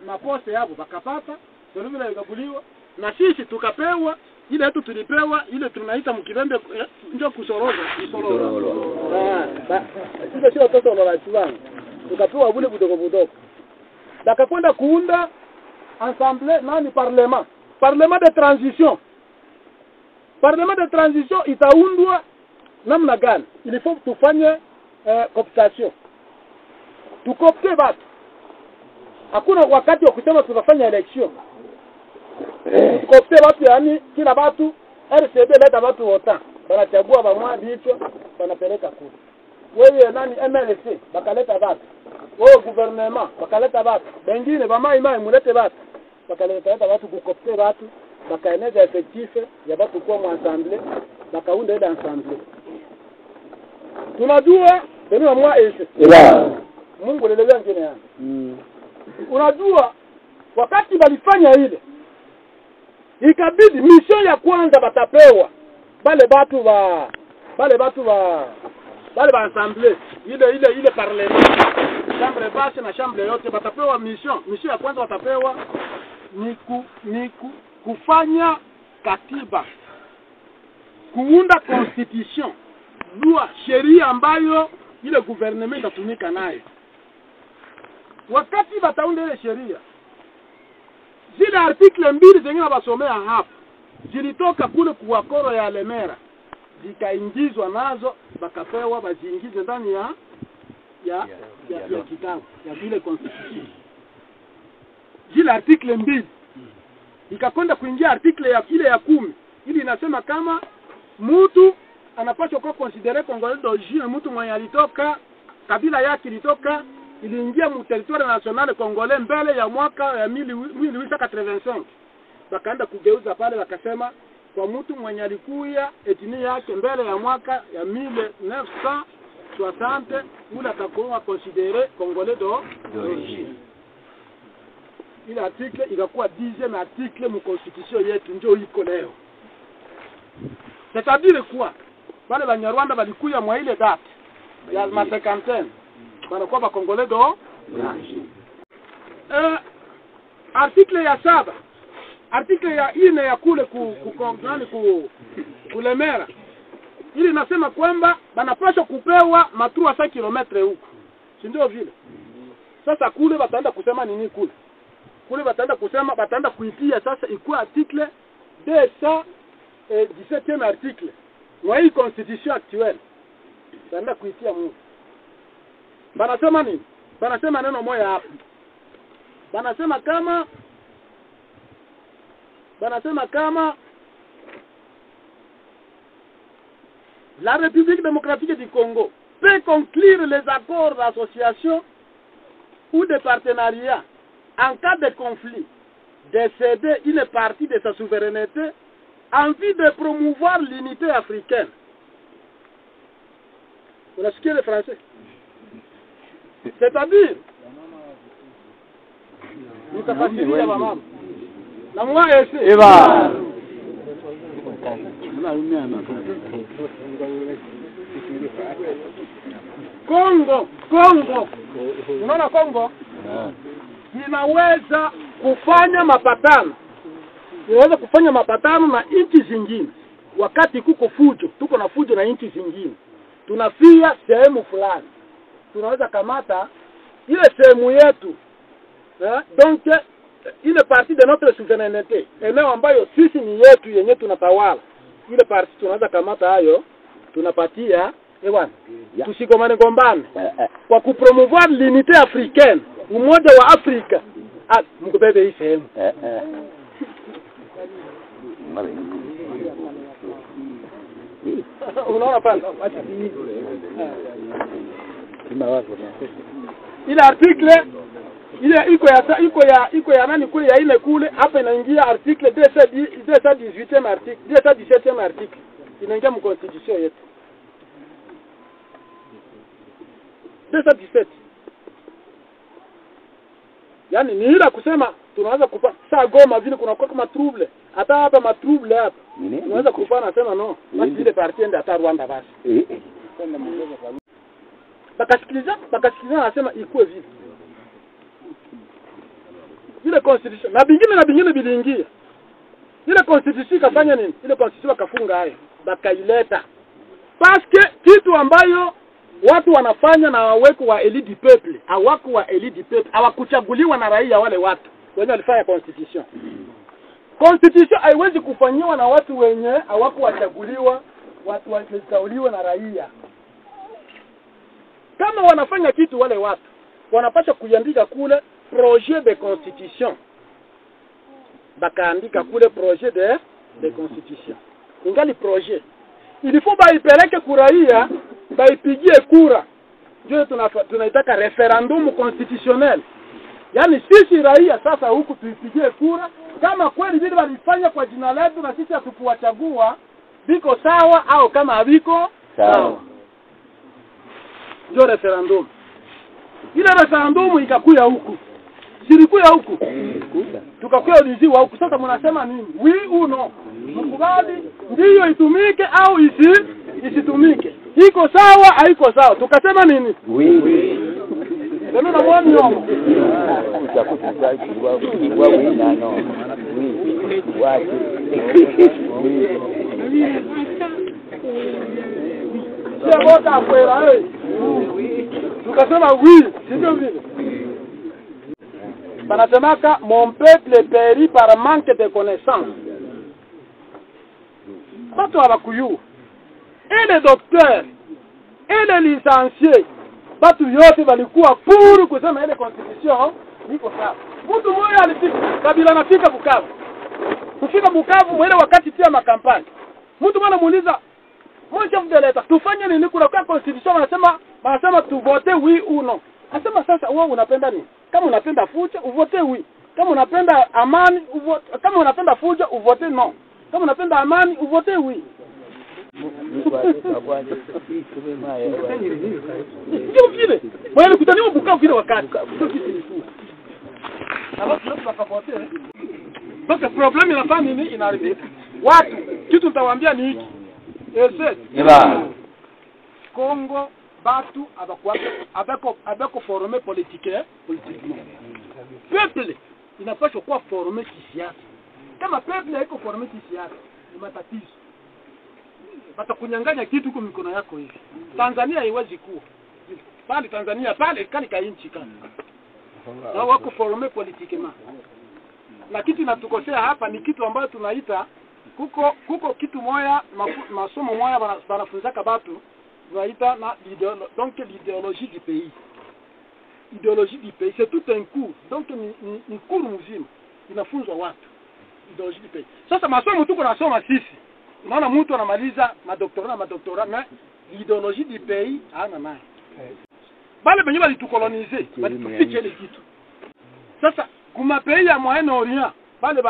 maposte yabo bakapata, ndio vile ikabuliwa na sisi tukapewa ile yetu tulipewa ile tunaita mkibembe ndio kusoroza sisi sio watoto wa chuvani tukapewa bule budogo bakakwenda kuunda ensemble nani parlement de transition itaundwa namna gani il faut tufanye cooptation tukopte watu hakuna wakati wa kusema tunafanya election tukopte watu yani kila watu RCD leta watu wote wanachagua bamwa bicho wanapeleka kule wewe nani MLC bakaleta watu wewe gouvernement bakaleta watu wengine bamai mulete watu bakaleta watu kukopte watu bakaeneza effectif ya watu kwa ensemble bakaunda ile ensemble tunajua ndio mwa ese Mungu leleza ngine yani unajua wakati walifanya ile ikabidi mission ya kwanza batapewa bale batu ba ensemble ile parlement chambre basse na chambre yote batapewa mission ya kwanza batapewa ni kufanya katiba kuunda constitution loi sheria ambayo ile gouvernement itatumika nayo wakati bataunda ile sheria zile article mbili zingine basomea hapa zilitoka kule kwa koro ya Lemera zikaingizwa nazo bakapewa baziingize ndani ya kitabu ya ile constitution zile article mbili ikakwenda kuingia article ya ile ya 10 ili inasema kama mtu anapaswa kuwa considéré congolais d'origine mtu mwenye alitoka kabila yake ilitoka iliingia mu territoire national congolais mbele ya mwaka ya 1885 bakaenda kugeuza pale wakasema kwa mtu mwenye alikuya etini yake mbele ya mwaka ya 1960 ule atakuwa considéré congolais d'origine. Ile article ikakuwa 10e article mu constitution yetu ndio iko leo. C'est-à-dire quoi? Wale Banyarwanda balikuya mwa ile date ya masekantene banakuwa ba congolais d'origine. Article ya 7 article ya 4 ya kule kulemera ili nasema kwamba banapaswa kupewa matrua 5 km huko si ndio vile sasa kule bataenda kusema nini kule bataenda kusema bataenda kuitia sasa ikuwa article 217e article wa hii constitution actuelle bataenda kuitia Mungu banasema nini banasema neno moja hapa. Banasema kama la République démocratique du Congo peut conclure les accords d'association ou de partenariat en cas de conflit, de céder une partie de sa souveraineté en vue de promouvoir l'unité africaine. Vous avez le français? C'est-à-dire, Kongo, unaona Kongo inaweza kufanya mapatano, na nchi zingine. Wakati kuko fujo, tuko na fujo na nchi zingine, tunafia sehemu fulani, tunaweza kamata ile sehemu yetu, donc ile partie de notre souveraineté, eneo ambayo sisi ni yetu yenye tunatawala, ile partie tunaweza kamata hayo, tunapatia ewan, tusikomane gombane kwa kupromouvoir l'unité africaine, umoja wa Afrika. Mkubebe hii sehemu. Unaona pale? Ile article ile iko ya nani kule ya ile kule, hapa inaingia article 218 article 217 article inaingia mu constitution yetu 217. Yani ni ila kusema tunaweza kupa saa Goma vile kuna kwa kama trouble, hata hapa matrouble hapa tunaweza kupana sema no basi ile parti ende hata Rwanda basi bakasikiliza nasema ikuwe vipi ile constitution na bingine biliingia ile constitution kafanya nini? Ile constitution kafunga hayo bakaileta paske kitu ambayo watu wanafanya na waweko wa elite du peuple, hawako wa elite du peuple, hawakuchaguliwa na raia wale watu wenye walifanya constitution. Constitution haiwezi kufanywa na watu wenye hawako wachaguliwa, watu waliteuliwa na raia. Kama wanafanya kitu wale watu, wanapaswa kuandika kule projet de constitution. Bakaandika kule projet de constitution. Ingali projet. Il faut baipeleke kuraia, baipigie kura. Ndio tunaitaka referendum constitutionnel. Yaani sisi raia sasa huku tuipigie kura kama kweli vile walifanya kwa jina letu na sisi hatukuwachagua biko sawa au kama habiko sawa. Ndio referendum. Ile referendum ikakuya huku. Silikuya huku. Tukakuya uliziwa huku. Sasa mnasema nini? Oui ou non? Mkubali ndio itumike au isitumike. Iko sawa haiko sawa. Tukasema nini? Oui. Ndio na mwani yomo. Sio bota afuera tukasema oui, sio vile. Panasemaka mon peuple périt par manque de connaissances. Batu abakuyu. Et les docteurs, et les licenciés, batu yote walikuwa puru kusema ile constitution iko sawa. Mtu mmoja alifika, Kabila anafika Bukavu. Kufika Bukavu mwele wakati tia makampani. Mtu mwana muuliza, "Mon chef de l'État, tufanye nini kuna kwa constitution?" Wanasema tu vote oui ou non. Asema sasa wewe unapenda nini? Kama unapenda fujo uvote oui. Kama unapenda amani uvote, kama unapenda fujo uvote non. Kama unapenda amani uvote oui. Ndio vile. Wewe kutaniwa Bukavu vile wakati. Alafu tutakapote. Basi problem inafanya nini inaharibika. Watu kitu nitawaambia ni hiki. Kongo batu abako former politiquement. Peuple inapaswa kuwa former kisiasa. Kama peuple haiko former kisiasa, ni matatizo. Batakunyanganya kitu kwa mikono yako hivi. Tanzania haiwezi kuwa. Bali Tanzania pale kani kainchi kana. Na wako former politiquement. Na kitu inatukosea hapa ni kitu ambayo tunaita kuko kitu moya masomo moya wanafunzaka batu tunaita na donc l'idéologie du pays. idéologie du pays, c'est tout un cours. Donc ni cours mzima inafunzwa watu idéologie du pays. Sasa masomo tuko nasoma sisi. Unaona mtu anamaliza madoktora na idéologie du pays hana naye. Bale benye balitukolonize, balitufiche ile kitu. Sasa kuma pays ya Moyen-Orient, bale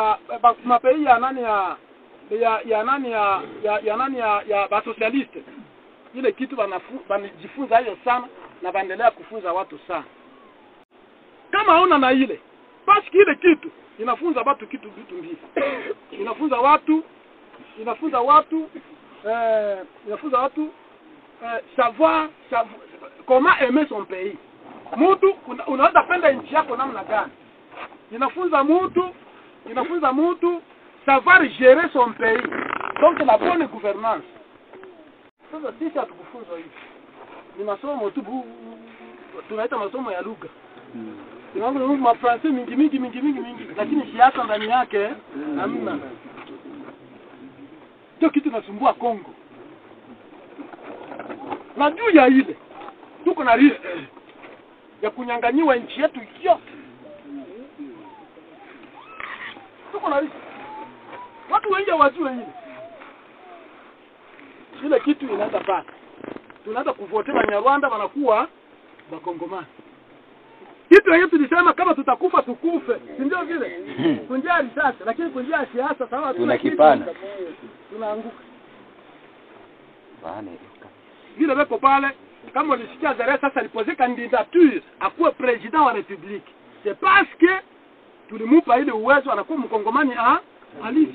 kuma pays ya nani ya ba socialiste. Ile kitu banajifunza hiyo sana na baendelea kufunza watu sana. Kama hauna na ile, basi ile kitu inafunza watu kitu vitu mbili. Inafunza watu savoir comment aimer son pays. Mtu unaweza penda nchi yako namna gani? Inafunza mtu savoir gérer son pays. Donc la bonne gouvernance. Sasa sisi hatukufunzwa hivi. Ni masomo tu tunaita masomo ya lugha. Tunaanza ma français mingi lakini siasa ndani yake hamna. Ndio kitu nasumbua Kongo. Na juu ya ile tuko na risk ya kunyanganyiwa nchi yetu yote. Tuko na risk. Watu wengi wajue ile. Ile kitu inaanza paka. Tunaanza kuvotea Banyarwanda wanakuwa Bakongomani. Kitu hiyo tulisema kama tutakufa tukufe. Si ndio vile? Kunjia risasi lakini kunjia siasa sawa tunakipana. Tunaanguka. Bane. Vile beko pale kama ulisikia Zare sasa alipoze candidature akuwe president wa republique. C'est parce que tulimupa ile uwezo anakuwa mkongomani halisi.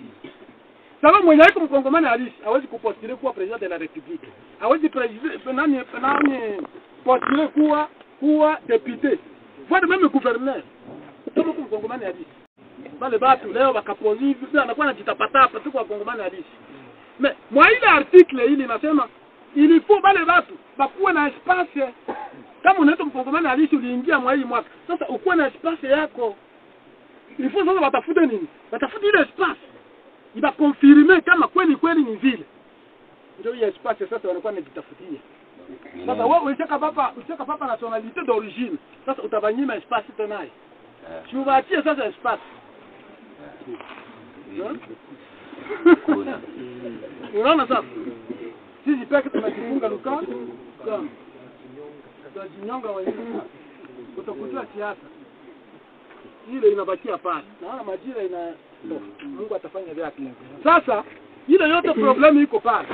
Sababu mwenye yuko mkongomani halisi hawezi kupostuler kuwa president de la republique. Hawezi nani postuler kuwa député. Voire même gouverneur. Kama mkongomani halisi. Bale batu leo bakapozi bila anakuwa anajitapatapa tu kwa mkongomani halisi. Mais moi ile article ile inasema il faut bale batu bakuwe na espace. Kama unaitwa mkongomani halisi uliingia mwa hii mwaka. Sasa ukuwe na espace yako. Il faut sasa watafute nini? Watafute ile espace. Iba confirmer kama kweli ni vile. Ndio hiyo espace sasa wanakuwa wanajitafutia. Sasa wewe unataka papa nationalité d'origine. Sasa utabanyima espace tena. Tuvaachie sasa espace. Unaona sasa? Sisi peke tunajifunga luka kama tutajinyonga wenyewe. Utakuta siasa. Ile inabakia pale. Naona majira Mungu atafanya vyake. Sasa ile yote problemu iko pale.